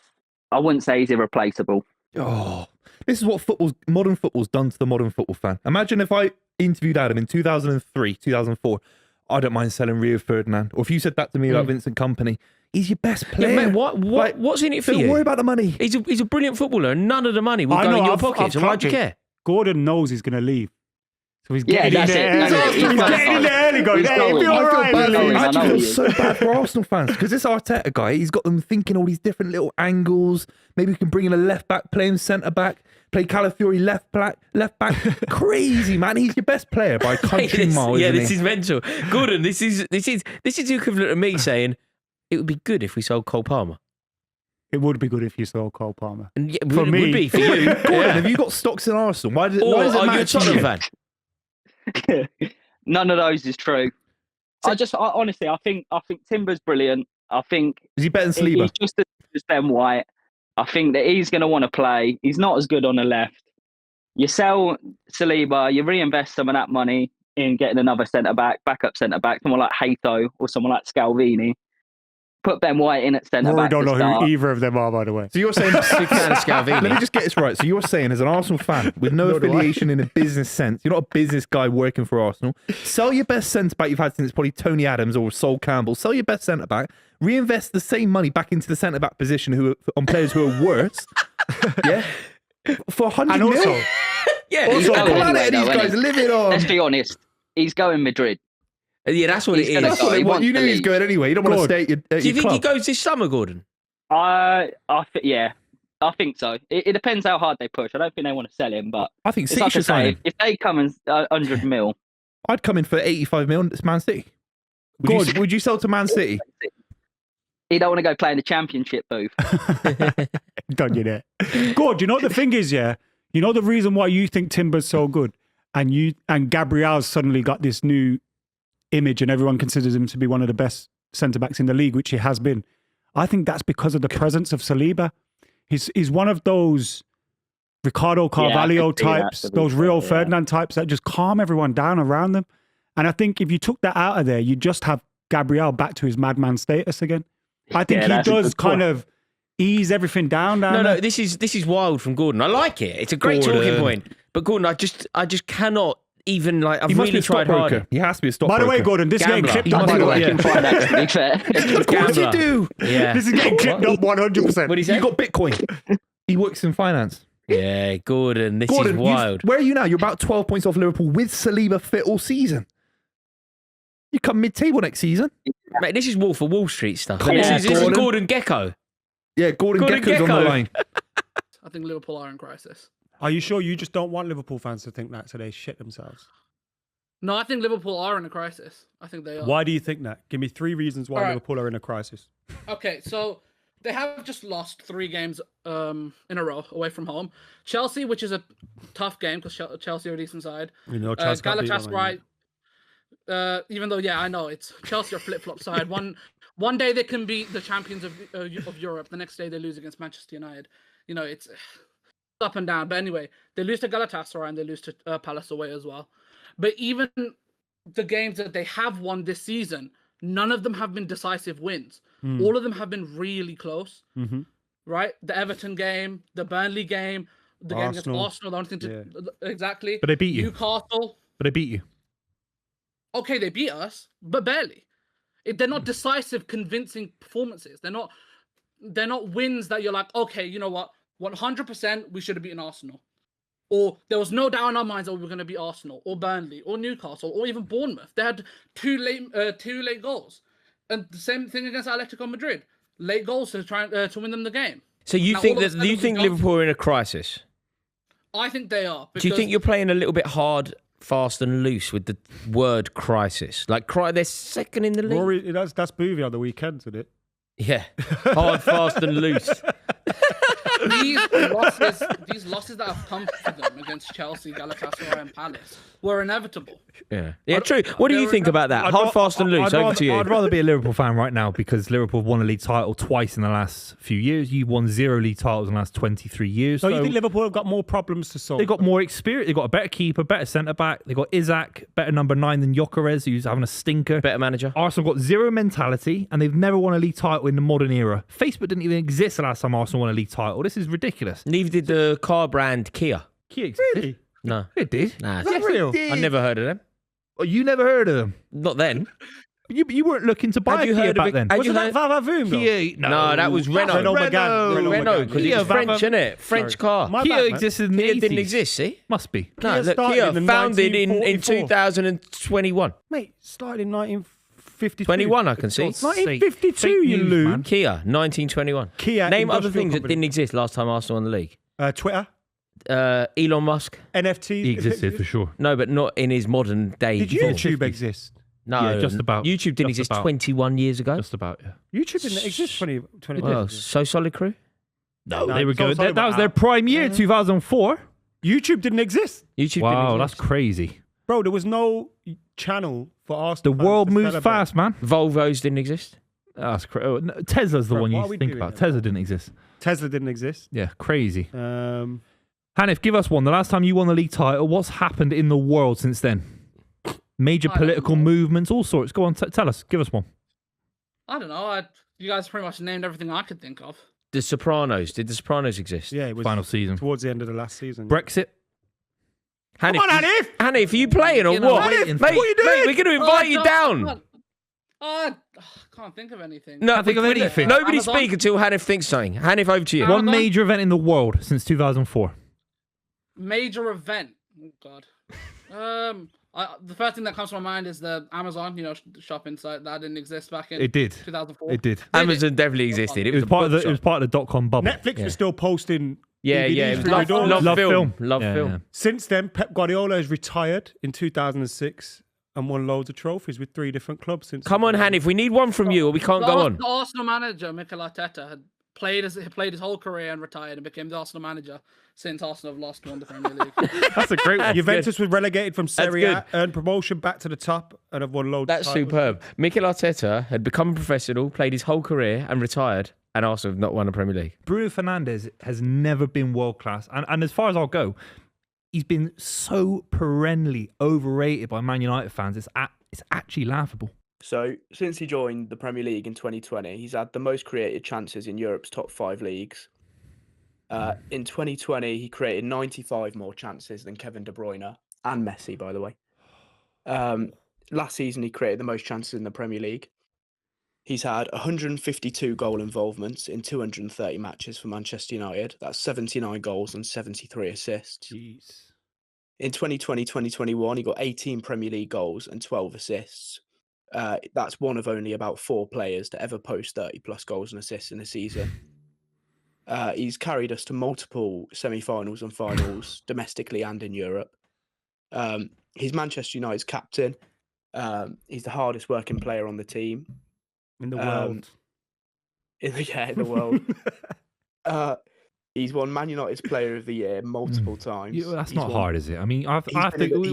O: wouldn't say he's irreplaceable.
A: Oh, this is what modern football's done to the modern football fan. Imagine if I interviewed Adam in 2003, 2004. I don't mind selling Rio Ferdinand. Or if you said that to me about Vincent Kompany, he's your best player.
C: Yeah, mate, what's in it for you?
A: Don't worry about the money.
C: He's a brilliant footballer and none of the money will go in your pockets. And why do you care?
D: Gordon knows he's going to leave. So he's getting in there. He's getting in there early, going, hey, it'll be all right.
A: I actually feel so bad for Arsenal fans because this Arteta guy, he's got them thinking all these different little angles. Maybe we can bring in a left back, play him centre back, play Calafiori left back. Crazy, man. He's your best player by a country mile.
C: Yeah, this is mental. Gordon, this is the equivalent of me saying it would be good if we sold Cole Palmer.
D: It would be good if you sold Cole Palmer.
C: And yeah,
D: for me,
C: would be for you.
A: Gordon, have you got stocks in Arsenal? Why does it
C: are
A: matter
C: you a
A: to
C: Tottenham
A: you?
C: fan?
O: None of those is true. Honestly, I think Timber's brilliant. I think
A: is he better than Saliba?
O: He's just as Ben White. I think that he's going to want to play. He's not as good on the left. You sell Saliba, you reinvest some of that money in getting another backup centre back, someone like Eto'o or someone like Scalvini. Put Ben White in at centre back.
D: I don't know who either of them are, by the way.
A: So you're saying, let me just get this right. So you're saying, as an Arsenal fan with no affiliation in a business sense, you're not a business guy working for Arsenal. Sell your best centre back you've had since probably Tony Adams or Sol Campbell. Sell your best centre back. Reinvest the same money back into the centre back position on players who are worse. Yeah, for 100 million.
C: Yeah,
O: He's going anyway,
A: these guys living on.
O: Let's be honest. He's going Madrid.
C: Yeah, that's what it is.
A: That's what you knew he was going anyway. You don't want to stay at your
C: Do you think
A: club.
C: he goes this summer, Gordon?
O: I think so. It depends how hard they push. I don't think they want to sell him, but
A: I think
O: it's
A: City should sign him.
O: If they come in 100 mil,
A: I'd come in for 85 million. It's Man City. Would you sell to Man City?
O: he don't want to go play in the championship, booth.
D: Don't you there? Good. You know what the thing is, yeah? You know the reason why you think Timber's so good and Gabriel's suddenly got this new image and everyone considers him to be one of the best centre-backs in the league, which he has been. I think that's because of the presence of Saliba. He's one of those Ricardo Carvalho types, those Rio Ferdinand types that just calm everyone down around them. And I think if you took that out of there, you just have Gabriel back to his madman status again. I think he does kind of ease everything down.
C: No, this is wild from Gordon. I like it. It's a great talking point. But Gordon, I just cannot even like. I've really tried hard.
A: He has to be a stockbroker.
D: By the way, Gordon, this is getting clipped up. By the way,
A: of course you do.
C: Yeah,
D: this is getting clipped up 100%.
C: What do you say?
A: You got Bitcoin. He works in finance.
C: Yeah, Gordon, this is wild.
A: Where are you now? You're about 12 points off Liverpool with Saliba fit all season. You come mid-table next season.
C: Mate, this is Wolf of Wall Street stuff.
A: Yeah,
C: This is Gordon Gecko.
A: Yeah, Gordon Gecko's on the line.
E: I think Liverpool are in crisis.
D: Are you sure you just don't want Liverpool fans to think that so they shit themselves?
E: No, I think Liverpool are in a crisis. I think they are.
D: Why do you think that? Give me 3 reasons why Liverpool are in a crisis.
E: Okay, so they have just lost 3 games in a row away from home. Chelsea, which is a tough game because Chelsea are a decent side.
D: You know, Chelsea
E: Galatasaray, even though, I know it's Chelsea are flip-flop side. One day they can be the champions of Europe. The next day they lose against Manchester United. You know, it's up and down. But anyway, they lose to Galatasaray and they lose to Palace away as well. But even the games that they have won this season, none of them have been decisive wins. All of them have been really close.
D: Mm-hmm.
E: Right? The Everton game, the Burnley game, the game against Arsenal, the only thing to exactly.
A: But they beat you.
E: Newcastle.
A: But they beat you.
E: Okay, they beat us, but barely. They're not decisive, convincing performances. They're not wins that you're like, okay, you know what? 100% we should have beaten Arsenal. Or there was no doubt in our minds that we were going to beat Arsenal or Burnley or Newcastle or even Bournemouth. They had two late goals. And the same thing against Atletico Madrid. Late goals to try to win them the game.
C: So you think Liverpool are in a crisis?
E: I think they are.
C: Do you think you're playing a little bit hard, fast and loose with the word crisis? Like, they're second in the league.
D: Rory, that's Buvey on the weekend, isn't it?
C: Yeah. Hard, fast and loose.
E: These losses that have come to them against Chelsea, Galatasaray and Palace were inevitable.
C: Yeah, true. What do you think about that? Hard, fast and loose, over to you.
A: I'd rather be a Liverpool fan right now because Liverpool have won a league title twice in the last few years. You've won 0 league titles in the last 23 years.
D: So you think Liverpool have got more problems to solve?
A: They've got more experience. They've got a better keeper, better centre-back. They've got Isaac, better number 9 than Gyökeres, who's having a stinker.
C: Better manager.
A: Arsenal got 0 mentality, and they've never won a league title in the modern era. Facebook didn't even exist the last time Arsenal won a league title. This is ridiculous.
C: Neither did the car brand Kia.
A: Kia existed?
D: Really?
C: No.
A: It did.
C: Nah,
A: Is that real?
C: I never heard of them.
A: Oh, you never heard of them?
C: Not then.
A: You weren't looking to buy a Kia back then.
D: Wasn't that Vavavoom?
A: Kia,
C: No, that was Renault. Renault, because it was French, innit? French car.
A: Kia existed in the 80s.
C: Didn't exist, see?
A: Must be.
C: No, look, Kia founded in 2021.
D: Mate, started in 1952.
C: 21, I can see.
D: 1952, you loon.
C: Kia, 1921.
D: Kia.
C: Name other things that didn't exist last time Arsenal won the league.
D: Twitter.
C: Elon Musk.
D: NFTs.
A: He existed for sure.
C: No, but not in his modern day.
D: Did YouTube exist?
C: No,
A: yeah, just about.
C: YouTube didn't exist 21 years ago.
A: Just about, yeah.
D: YouTube didn't exist 20 years ago.
C: So Solid Crew?
A: No, they were going. That was their prime year, 2004.
D: YouTube didn't exist.
C: YouTube
A: wow,
C: didn't exist.
A: That's crazy.
D: Bro, there was no channel for Arsenal.
A: The world moves fast, man.
C: Volvos didn't exist.
A: That's crazy. Oh, no, Tesla's the one you think about. Tesla didn't exist.
D: Tesla didn't exist.
A: Yeah, crazy. Hanif, give us one. The last time you won the league title, what's happened in the world since then? Major political movements, all sorts. Go on, tell us. Give us one.
E: I don't know. You guys pretty much named everything I could think of.
C: The Sopranos. Did The Sopranos exist?
D: Yeah, it was
A: final season.
D: Towards the end of the last season.
A: Brexit.
C: Hanif,
D: come on, Hanif!
C: Hanif, are you playing or what?
D: Hanif, what are you doing?
C: Mate, we're going to invite you down.
E: I can't think of anything.
C: No,
A: think of anything.
C: Nobody
E: Amazon?
C: speak until Hanif thinks something. Hanif, over to you.
A: One major event in the world since 2004.
E: Major event. Oh God. The first thing that comes to my mind is the Amazon, shopping site that didn't exist back in.
A: It did.
E: 2004.
A: It did.
C: Amazon definitely existed.
A: It was part of the .com bubble.
D: Netflix was still posting.
C: Yeah,
D: DVDs
C: it was
D: through the door.
C: love film.
A: Yeah.
D: Since then, Pep Guardiola has retired in 2006 and won loads of trophies with 3 different clubs. Since
C: Come on, Hanif, we need one from you or we can't go on.
E: The Arsenal manager, McKola, had played his whole career and retired and became the Arsenal manager since Arsenal have won the Premier League.
A: That's a great one.
D: Juventus was relegated from Serie A, earned promotion back to the top, and have won loads.
C: That's
D: of titles.
C: superb. Mikel Arteta had become a professional, played his whole career and retired, and Arsenal have not won a Premier League.
A: Bruno Fernandes has never been world class, and as far as I'll go, he's been so perennially overrated by Man United fans. It's actually laughable.
H: So, since he joined the Premier League in 2020, he's had the most created chances in Europe's top 5 leagues. In 2020, he created 95 more chances than Kevin De Bruyne and Messi, by the way. Last season, he created the most chances in the Premier League. He's had 152 goal involvements in 230 matches for Manchester United. That's 79 goals and 73 assists.
D: Jeez.
H: In 2020-2021, he got 18 Premier League goals and 12 assists. That's one of only about 4 players to ever post 30-plus goals and assists in a season. He's carried us to multiple semi-finals and finals, domestically and in Europe. He's Manchester United's captain. He's the hardest working player on the team.
D: In the world.
H: In the world. He's won Man United's Player of the Year multiple times.
A: Yeah, that's not hard, is it? I mean,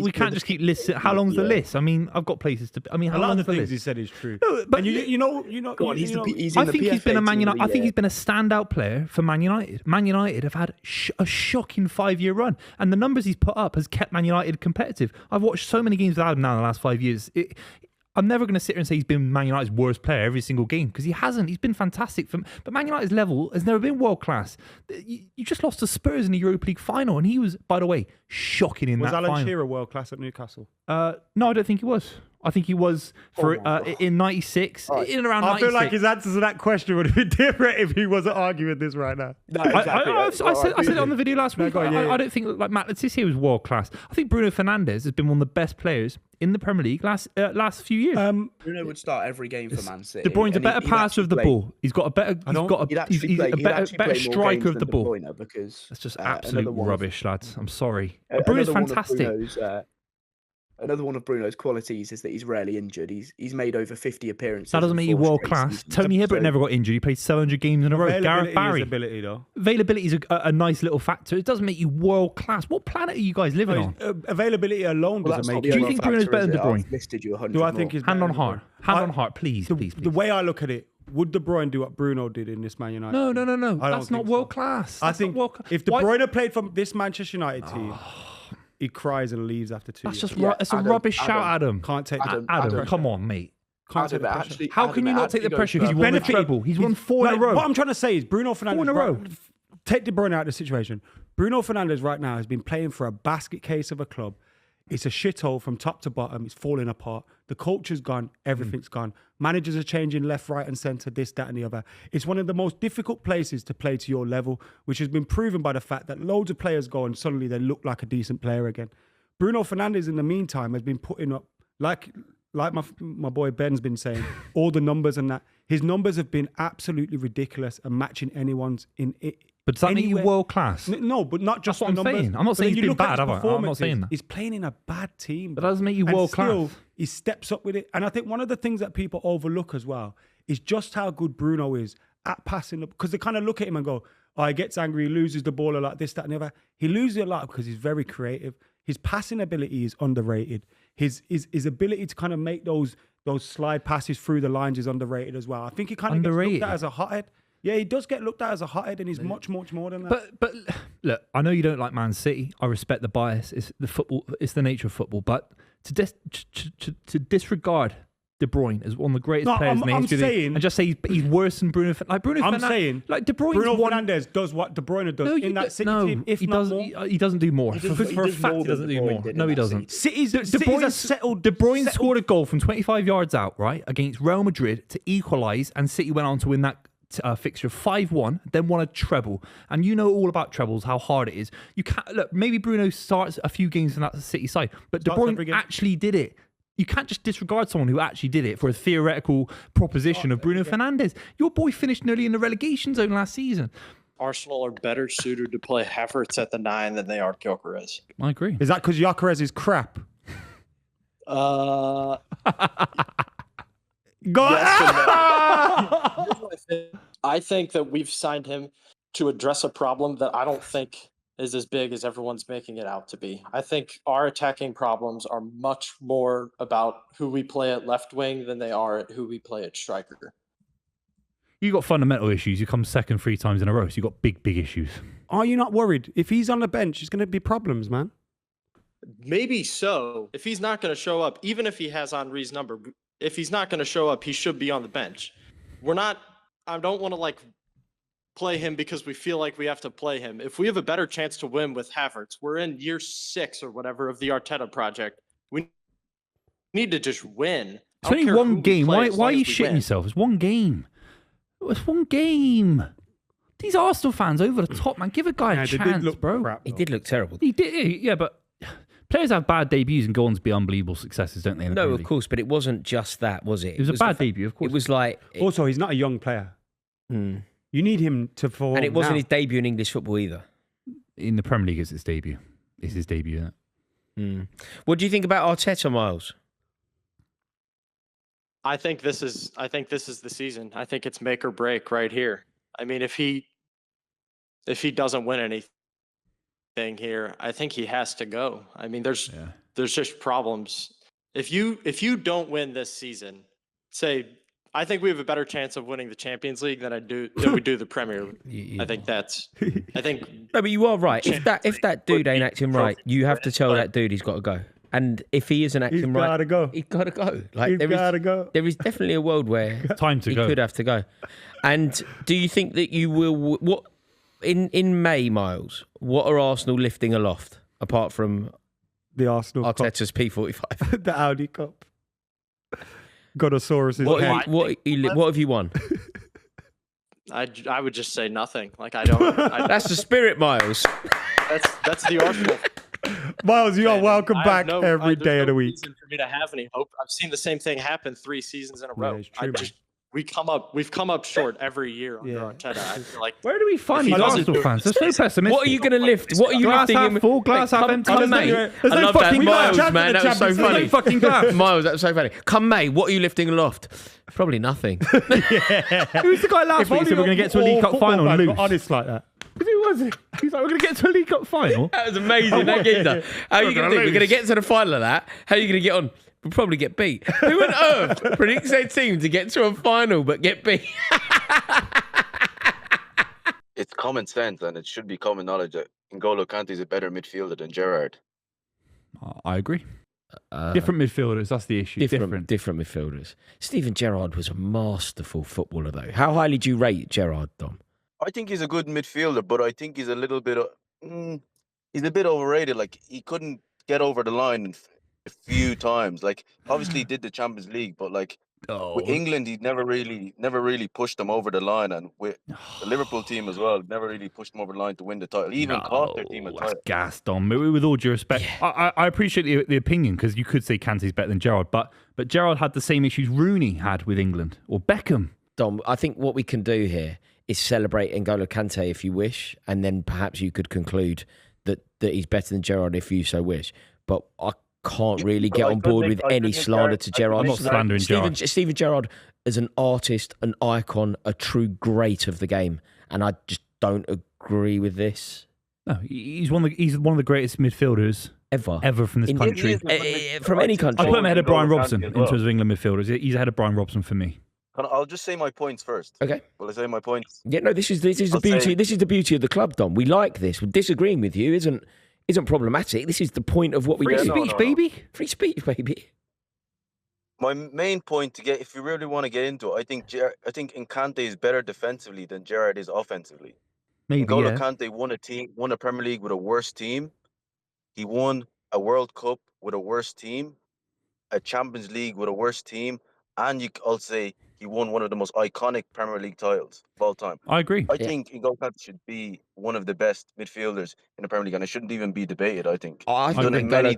A: we can't just keep listing. How long's the list? I mean, I've got places to. I mean, how
D: a lot
A: long
D: of
A: the
D: things
A: list?
D: he said is true.
A: No, but
D: and you know.
A: I think he's been a Man United. I think he's been a standout player for Man United. Man United have had a shocking 5-year run, and the numbers he's put up has kept Man United competitive. I've watched so many games without him now in the last 5 years. I'm never going to sit here and say he's been Man United's worst player every single game, because he hasn't. He's been fantastic. But Man United's level has never been world class. You just lost to Spurs in the Europa League final, and he was, by the way, shocking in that final.
D: Was Alan Shearer world class at Newcastle?
A: No, I don't think he was. I think he was in 96, in and around 96.
D: I feel like his answer to that question would have been different if he wasn't arguing this right now.
H: No, exactly.
A: I said it on the video last week. I don't think like Matt Letizia was world class. I think Bruno Fernandes has been one of the best players in the Premier League last few years.
H: Bruno would start every game for Man City.
A: De Bruyne's a better passer of the ball. He's got a better. He's a better striker of the ball.
H: Because
A: that's just absolute rubbish, lads. I'm sorry. Bruno's fantastic.
H: Another one of Bruno's qualities is that he's rarely injured. He's made over 50 appearances.
A: That doesn't make you world class. Tony Hibbert never got injured. He played 700 games in a row. Gareth Barry. Availability is a nice little factor. It doesn't make you world class. What planet are you guys living on?
D: Availability alone doesn't make you.
A: Do you think Bruno's better than De Bruyne?
H: Listed you 100
D: Do I think he's
A: hand on heart? Hand on heart, please.
D: The way I look at it, would De Bruyne do what Bruno did in this Man United?
A: No. That's not world class.
D: I think if De Bruyne played for this Manchester United team, he cries and leaves after 2 years.
A: That's a rubbish shout, Adam.
D: Can't take
A: Adam, come on, mate.
D: Can't take the pressure.
A: How can you not take the pressure? He's won the treble. He's won 4 in a row.
D: What I'm trying to say is Bruno Fernandes.
A: 4 in a row.
D: Take De Bruyne out of the situation. Bruno Fernandes right now has been playing for a basket case of a club. It's a shithole from top to bottom. It's falling apart. The culture's gone. Everything's gone. Managers are changing left, right, and centre, this, that, and the other. It's one of the most difficult places to play to your level, which has been proven by the fact that loads of players go and suddenly they look like a decent player again. Bruno Fernandes, in the meantime, has been putting up, like my boy Ben's been saying, all the numbers and that. His numbers have been absolutely ridiculous and matching anyone's in it.
A: But does that make you world class?
D: No, but not just
A: That's what
D: the
A: I'm
D: numbers.
A: saying. I'm not saying he's been bad, have I? I'm not saying that.
D: He's playing in a bad team.
A: But that doesn't make you
D: And
A: world
D: still,
A: class.
D: He steps up with it. And I think one of the things that people overlook as well is just how good Bruno is at passing. Because they kind of look at him and go, oh, he gets angry, he loses the ball a lot, this, that, and the other. He loses it a lot because he's very creative. His passing ability is underrated. His ability to kind of make those slide passes through the lines is underrated as well. I think he kind of gets looked at as a hothead. Yeah, he does get looked at as a hothead, and he's much, much more than that.
A: But look, I know you don't like Man City. I respect the bias. It's the football. It's the nature of football. But to disregard De Bruyne as one of the greatest players in the history, and just say he's worse than Bruno. Like Bruno Fernandes,
D: saying,
A: like De Bruyne's
D: Bruno Fernandes does what De Bruyne does in that City team. If
A: he
D: not
A: doesn't.
D: more,
A: He doesn't do more.
D: He does-
A: For a
D: he does
A: fact,
D: more
A: he doesn't
D: than
A: do
D: De Bruyne
A: more.
D: did
A: No,
D: in
A: he
D: that
A: doesn't.
D: City's
A: De Bruyne
D: settled.
A: scored a goal from 25 yards out, right, against Real Madrid to equalise, and City went on to win that fixture 5-1, then won a treble. And you know all about trebles, how hard it is. You can't look. Maybe Bruno starts a few games from that City side, but De Bruyne actually did it. You can't just disregard someone who actually did it for a theoretical proposition of Bruno Fernandes. Your boy finished nearly in the relegation zone last season.
P: Arsenal are better suited to play Havertz at the 9 than they are Gyökeres.
A: I agree.
D: Is that because Gyökeres is crap?
P: I think that we've signed him to address a problem that I don't think is as big as everyone's making it out to be. I think our attacking problems are much more about who we play at left wing than they are at who we play at striker.
A: You got fundamental issues. You come second 3 times in a row, so you got big issues.
D: Are you not worried? If he's on the bench, there's going to be problems, man.
P: Maybe so. If he's not going to show up, even if he has Henry's number, if he's not going to show up, he should be on the bench. I don't want to play him because we feel like we have to play him. If we have a better chance to win with Havertz, we're in year 6 or whatever of the Arteta project. We need to just win.
A: It's only one game. Why are you shitting yourself? It's one game. It's one game. These Arsenal fans over the top, man. Give a guy a chance, bro.
C: Crap, he did look terrible.
A: He did, yeah, but players have bad debuts and go on to be unbelievable successes, don't they?
C: No, of course, but it wasn't just that, was it?
A: It was a bad debut, of course.
C: It was like...
D: Also, he's not a young player. You need him to perform.
C: And it wasn't his debut in English football either.
A: In the Premier League, it's his debut. It's his debut, isn't it?
C: What do you think about Arteta, Miles?
P: I think this is the season. I think it's make or break right here. I mean, if he doesn't win anything here, I think he has to go. I mean, there's just problems. If you don't win this season, I think we have a better chance of winning the Champions League than we do the Premier League. I think
C: No, but you are right. If that dude ain't acting right, you have to tell that dude he's got to go. And if he isn't acting right, he's got to go. There is definitely a world where he could have to go. And do you think that you will? What in May, Miles? What are Arsenal lifting aloft apart from
D: the Arsenal
C: Arteta's P45,
D: the Audi Cup, Godosaurus?
C: What have you won?
P: I would just say nothing. I don't.
C: That's the spirit, Miles.
P: That's the Arsenal.
D: Miles, you are welcome back every day of the week.
P: Reason for me to have any hope. I've seen the same thing happen 3 seasons in a row. We've come up short every year under Arteta. I feel like
A: where do we find these Arsenal fans? They're so pessimistic.
C: What are you going to lift? What are you lifting?
A: Glass half full, glass half empty.
C: Come May. I love that, Miles, man. That was so funny.
A: No fucking glass.
C: Miles, that was so funny. Come May, what are you lifting aloft? Probably nothing.
A: Who's the guy last week who said we're going to get to a League Cup final and lose?
D: Honest like that.
A: Who was it? He's like, we're going to get to a League Cup final.
C: That was amazing. That geezer. How are you going to do? We're going to get to the final of that. How are you going to get on? We'll probably get beat. Who on earth predicts their team to get to a final but get beat?
Q: It's common sense, and it should be common knowledge that N'Golo Kante is a better midfielder than Gerrard.
A: I agree. Different midfielders, that's the issue.
C: Different midfielders. Steven Gerrard was a masterful footballer, though. How highly do you rate Gerrard, Dom?
Q: I think he's a good midfielder, but I think he's a little bit... he's a bit overrated. He couldn't get over the line a few times. Like obviously he did the Champions League, but like with England, he never really pushed them over the line, and with the Liverpool team as well, never really pushed them over the line to win the title. He even cost their team a title.
A: Gassed on. With all due respect, I appreciate the opinion, because you could say Kante's better than Gerrard, but Gerrard had the same issues Rooney had with England, or Beckham.
C: Dom, I think what we can do here is celebrate N'Golo Kante if you wish, and then perhaps you could conclude that he's better than Gerrard if you so wish. But I can't really get on board with any slander to Gerrard.
A: I'm not slandering Gerrard.
C: Steven Gerrard is an artist, an icon, a true great of the game, and I just don't agree with this.
A: No, he's one of the greatest midfielders ever from this country.
C: From any country.
A: I put him ahead of Brian Robson in terms of England midfielders. He's ahead of Brian Robson for me.
Q: I'll just say my points first.
C: Okay.
Q: Will I say my points?
C: Yeah, no. This is the beauty. This is the beauty of the club, Dom. We like this. Disagreeing with you isn't problematic. This is the point of what we do.
A: Free speech, baby.
C: Free speech, baby.
Q: My main point to get, if you really want to get into it, I think Kante is better defensively than Gerrard is offensively.
A: Maybe.
Q: N'Golo Kante won a Premier League with a worse team. He won a World Cup with a worse team, a Champions League with a worse team, and I'll say he won one of the most iconic Premier League titles of all time.
A: I agree.
Q: I think N'Golo Kante should be one of the best midfielders in the Premier League, and it shouldn't even be debated, I think.
C: I think N'Golo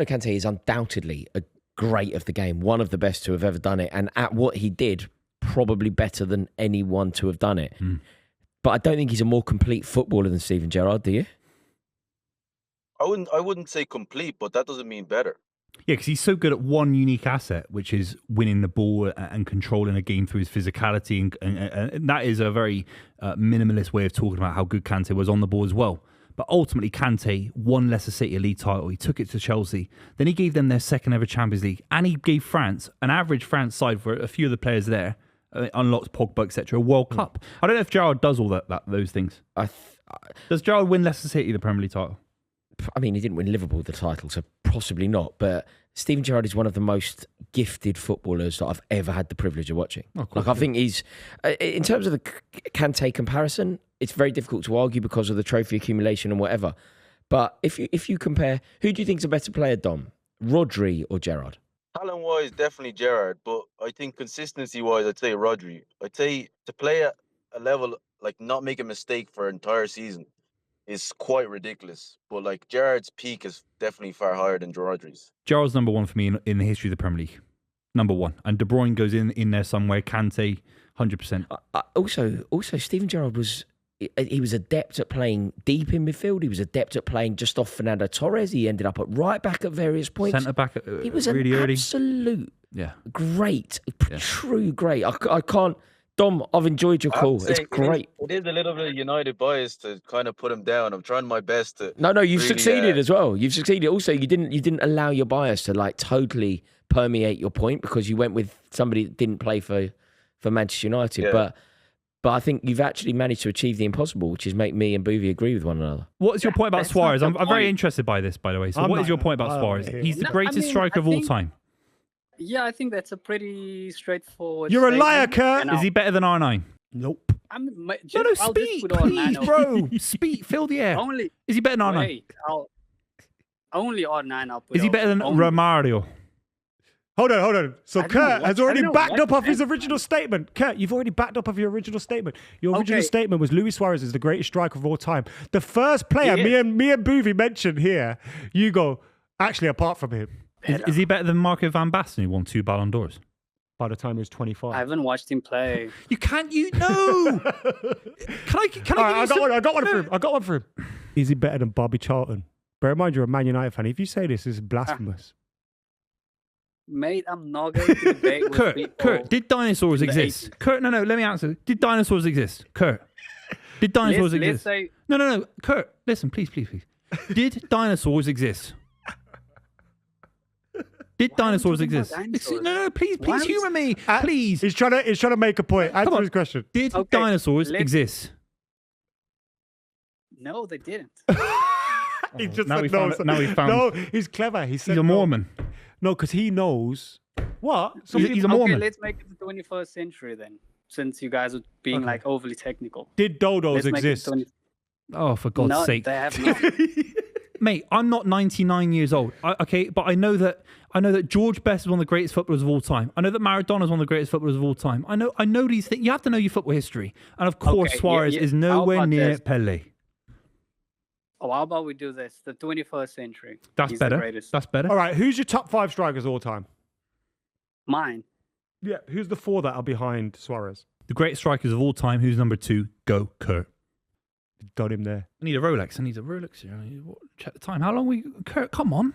C: Kante is undoubtedly a great of the game, one of the best to have ever done it, and at what he did, probably better than anyone to have done it. But I don't think he's a more complete footballer than Steven Gerrard, do you?
Q: I wouldn't say complete, but that doesn't mean better.
A: Yeah, because he's so good at one unique asset, which is winning the ball and controlling a game through his physicality. And that is a very minimalist way of talking about how good Kante was on the ball as well. But ultimately, Kante won Leicester City a league title. He took it to Chelsea. Then he gave them their second ever Champions League. And he gave France, an average France side for a few of the players there, unlocked Pogba, etc., a World Cup. I don't know if Gerrard does all those things. Does Gerrard win Leicester City the Premier League title?
C: I mean, he didn't win Liverpool the title, so possibly not. But Steven Gerrard is one of the most gifted footballers that I've ever had the privilege of watching. I think he's, in terms of the Kante comparison, it's very difficult to argue because of the trophy accumulation and whatever. But if you compare, who do you think is a better player, Dom? Rodri or Gerrard?
Q: Talent-wise, definitely Gerrard, but I think consistency-wise, I'd say Rodri. I'd say to play at a level, like not make a mistake for an entire season, is quite ridiculous. But like Gerrard's peak is definitely far higher than Rodri's.
A: Gerrard's number one for me in the history of the Premier League. Number one. And De Bruyne goes in there somewhere. Kante, 100%.
C: Also, Steven Gerrard was adept at playing deep in midfield. He was adept at playing just off Fernando Torres. He ended up at right back at various points.
A: Centre back
C: he was
A: really
C: an
A: early.
C: Absolute great, true great. I can't. Dom, I've enjoyed your call. It's great.
Q: It is a little bit of United bias to kind of put him down. I'm trying my best to.
C: No, you've really, succeeded as well. You've succeeded. Also, you didn't allow your bias to like totally permeate your point because you went with somebody that didn't play for Manchester United.
Q: Yeah.
C: But I think you've actually managed to achieve the impossible, which is make me and Buvey agree with one another.
A: What is your point about Suarez? I'm very interested by this, by the way. So what is your point about Suarez? He's the greatest striker of all time.
R: Yeah, I think that's a pretty straightforward.
A: You're a liar,
R: statement.
A: Kurt. Is he better than R9? Nope. Speak, please, bro. Speak, fill the air. Is he better than R9?
R: Wait, only R9 I'll put.
A: Is he better than Romario?
D: Hold on. So Kurt has already backed up off his original statement. Kurt, you've already backed up of your original statement. Your original statement was Luis Suarez is the greatest striker of all time. The first player me and Buvey mentioned here, you go, actually, apart from him.
A: Is he better than Marco van Basten, who won 2 Ballon d'Ors?
D: By the time he was 25.
R: I haven't watched him play.
A: You can't, know.
D: I got one for him. Is he better than Bobby Charlton? Bear in mind, you're a Man United fan. If you say this is blasphemous.
R: Mate, I'm not going to debate with people.
A: Kurt, did dinosaurs exist? Kurt, no, let me answer. Did dinosaurs exist? Kurt, did dinosaurs exist? No. Kurt, listen, please. Did dinosaurs exist? Did dinosaurs exist? No, please humour me. Please.
D: He's trying to make a point. Answer his question.
A: Did dinosaurs exist?
R: No, they didn't.
D: He just
A: now
D: said
A: we
D: no.
A: found. Now we found.
D: No, he's clever. He said
A: he's a Mormon.
D: No, because he knows what.
A: He's a Mormon.
R: Okay, let's make it the 21st century then, since you guys are being like overly technical.
D: Did dodos exist?
A: Oh, for God's sake!
R: They have not.
A: Mate, I'm not 99 years old. Okay, but I know that George Best is one of the greatest footballers of all time. I know that Maradona is one of the greatest footballers of all time. I know these things. You have to know your football history, and of course, Suarez is nowhere near Pele.
R: Oh, how about we do this? The 21st century.
A: That's
R: He's
A: better.
R: The greatest.
A: That's better.
D: All right, who's your top 5 strikers of all time?
R: Mine.
D: Yeah, who's the 4 that are behind Suarez?
A: The greatest strikers of all time. Who's number 2? Go, Kurt.
D: Got him there.
A: I need a Rolex. I need a Rolex here. Check the time. How long we... Kurt, come on.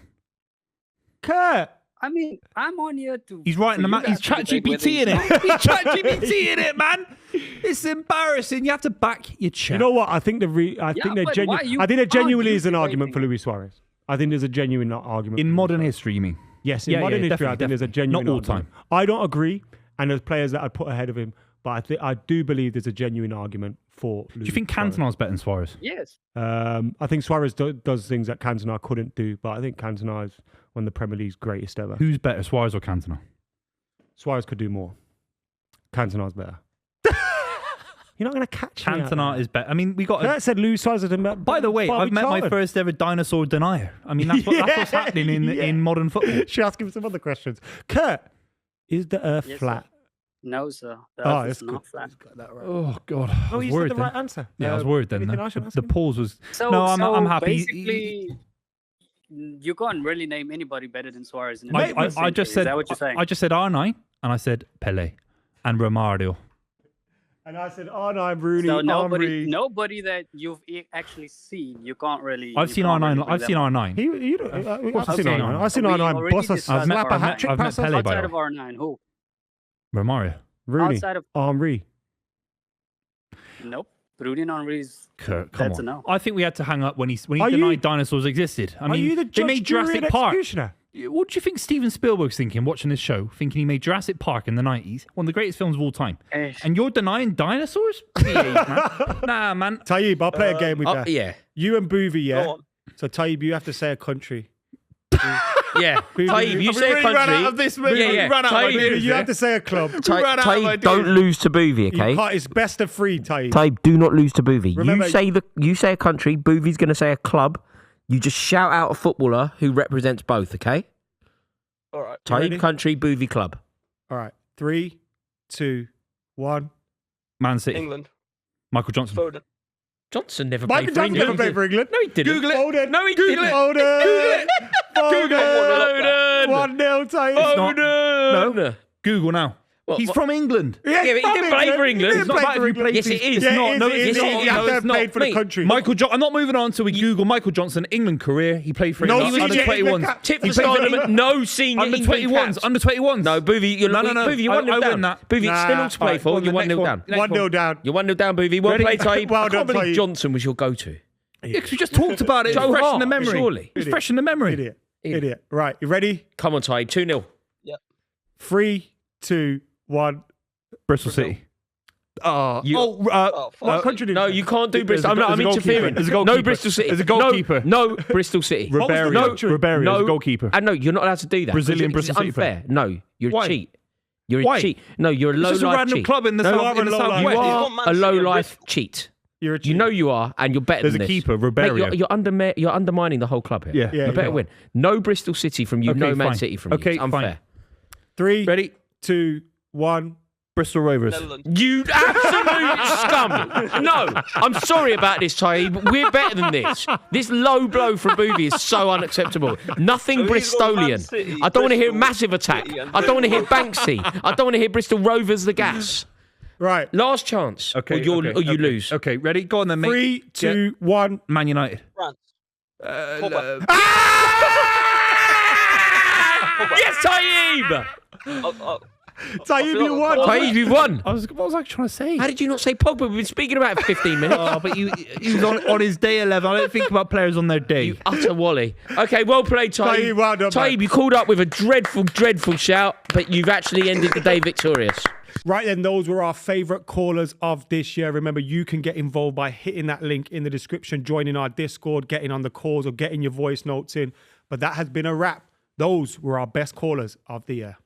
D: Kurt!
R: I mean, I'm on here to...
A: He's writing them out. He's ChatGPT in it. He's ChatGPT in it, man. It's embarrassing. You have to back your chat.
D: You know what? I think I think there genuinely is an argument for Luis Suarez. I think there's a genuine argument.
A: In modern history, you mean?
D: Yes, in modern history, I think there's a genuine
A: Not all
D: argument.
A: time.
D: I don't agree, and there's players that I'd put ahead of him, but I do believe there's a genuine argument for Luis
A: Do you think Cantona's better than Suarez?
R: Yes.
D: I think Suarez does things that Cantona couldn't do, but I think Cantona is one of the Premier League's greatest ever.
A: Who's better, Suarez or Cantona?
D: Suarez could do more. Cantona's better. You're not going to catch me.
A: Cantona is better. I mean, we got.
D: Kurt said Luis Suarez is better.
A: By the way, I've met my first ever dinosaur denier. I mean, that's what's happening in modern football.
D: Should ask him some other questions. Kurt, is the Earth flat?
R: Sir. No, sir. The
D: Oh,
R: Earth
D: it's
R: is not flat.
A: Oh God!
D: Oh, you said the right answer.
A: Yeah, I was worried then.
D: Anything I should ask
A: The
D: him?
A: pause was.
R: So,
A: No, I'm happy.
R: Basically, you can't really name anybody better than Suarez in the
A: I just said.
R: Is that what you're saying?
A: I just said R9 and I said Pele and Romario.
D: And I said, oh no, Rooney,
R: So
D: Henry.
R: nobody that you've actually seen, you can't really.
A: I've seen R9. I've seen R9.
D: I've seen R9. I've seen R9 boss a slap a hat trick pass.
A: Pele by
R: Outside
A: the
R: of
A: way.
R: R9, who?
A: Romario.
D: Rooney,
R: Outside of
D: Henry.
R: Nope. Rooney and Henry's.
A: Kurt, come
R: That's
A: on.
R: a no.
A: I think we had to hang up when he
D: Are you-
A: denied dinosaurs existed. I
D: Are
A: mean,
D: you the
A: they
D: judge,
A: made
D: jury,
A: Jurassic
D: and
A: Park.
D: executioner?
A: What do you think Steven Spielberg's thinking watching this show? Thinking he made Jurassic Park in the 90s, one of the greatest films of all time. And you're denying dinosaurs? Please, man. Nah, man.
D: Taib, I'll play a game with you.
C: Yeah.
D: You and Buvey, yeah?
Q: Go on.
D: So Taib, you have to say a country.
C: Yeah. Taib, you say a country.
A: Ran out of this, mate.
C: Yeah, yeah.
A: We ran out of
C: Taib,
A: ideas,
D: You have to say a club.
A: ran out of
C: Taib,
A: ideas.
C: don't lose to Buvey,
D: You
C: okay?
D: can't, it's best of 3, Taib.
C: Taib, do not lose to Buvey.
D: Remember-
C: You say a country, Buvey's going to say a club. You just shout out a footballer who represents both, okay?
Q: All right.
C: Taib,
D: ready?
C: country, Buvey, club.
D: All right. 3, 2, 1.
A: Man City.
Q: England.
A: Michael Johnson.
Q: Foden.
C: Johnson never
D: Michael
C: played for
D: Johnson
C: England.
D: never played for England.
C: No, he didn't.
A: Google it.
D: Foden.
C: No, he
A: Google
C: didn't.
D: Foden. Foden.
C: Foden.
D: 1-0, Taib.
A: not-
C: Foden.
A: No. Google now.
C: What-
A: He's
C: what-
A: from England.
D: Yeah,
C: Yeah, but he
D: from
C: didn't play for England.
D: He didn't
C: It's not
D: play
C: about
D: for
C: if he
D: England.
A: Yes, it is.
D: Yeah,
A: not.
D: it
A: No,
D: is.
A: it's
D: It
A: not.
D: is.
A: No,
D: You have to
A: it's
D: have
A: not.
D: played for the
C: Mate,
D: country.
A: I'm not moving on until we Google Michael Johnson, England career. He played for
D: No,
A: England.
D: he
A: Under
D: didn't.
A: 21s.
C: Tip
A: He
C: for
A: played for
C: stardom.
A: England.
C: No senior
A: Under
C: England
A: 21s.
C: caps.
A: Under 21s.
C: No, Buvey, you're
A: No.
C: Buvey, you're
A: I
C: 1-0
A: win
C: down.
A: that.
C: Buvey, it's still
D: Nah,
C: all to play
D: alright,
C: for.
D: well,
C: You're
D: the
C: 1-0
D: next
C: down.
D: one. 1-0 down.
C: You're 1-0 down, Buvey. Well
A: Ready?
C: played, Taib.
D: Well
C: I
D: done,
C: can't believe
D: Taib.
C: Johnson was your go-to.
A: Yeah, because we just talked about it. It's
C: Joe
A: fresh
C: Hart,
A: in the memory.
C: surely.
A: It's fresh in the memory.
D: Idiot. Right, you ready?
C: Come on, Taib. 2-0.
D: 3, 2, 1.
A: Bristol City.
D: What country did
C: No, you can't do Bristol. I'm interfering.
A: There's a goalkeeper.
C: No Bristol City.
A: There's a goalkeeper.
C: No Bristol City.
A: Ribeiro. Ribeiro is a goalkeeper.
C: And no, you're not allowed to do that.
A: Brazilian
C: It's
A: Bristol City
C: unfair. No, you're
A: Why?
C: a cheat. You're a
A: Why?
C: cheat. No, you're a
A: It's just a
C: low-life
A: random
C: cheat.
A: club in the
C: No,
A: south. In the
C: you
A: southwest.
C: are a low-life cheat.
D: You're a cheat.
C: You know you are, and you're better
A: There's
C: than
A: a
C: this.
A: keeper,
C: Mate,
A: Ribeiro.
C: you're undermining the whole club here.
A: Yeah.
C: You better win. No Bristol City from you.
A: Okay,
C: no Man
A: fine.
C: City from you.
A: Okay,
C: It's unfair.
D: 3,
A: Ready?
D: 2, 1.
A: Bristol Rovers.
C: You absolute scum! No, I'm sorry about this, Taib. We're better than this. This low blow from Buvey is so unacceptable. Nothing
Q: So he's got Man
C: Bristolian.
Q: City,
C: I don't want to hear
Q: Bristol,
C: massive attack.
Q: City and
C: I don't want to hear Banksy. I don't want to hear Bristol Rovers the gas.
D: Right.
C: Last chance.
A: Okay.
C: Or you
A: okay.
C: lose.
A: Okay, ready? Go on then, mate.
D: 3, 2, 1.
A: Man United.
Q: France.
C: Yes, Taib!
D: Taib, you won.
C: Taib, you won.
A: What was I trying to say?
C: How did you not say Pogba? We've been speaking about it for 15 minutes.
A: Oh, but he was on his day 11. I don't think about players on their day.
C: You utter wally. Okay, well played, Taib.
D: Taib, well done,
C: Taib,
D: man.
C: you called up with a dreadful, dreadful shout, but you've actually ended the day victorious.
D: Right then, those were our favourite callers of this year. Remember, you can get involved by hitting that link in the description, joining our Discord, getting on the calls or getting your voice notes in. But that has been a wrap. Those were our best callers of the year.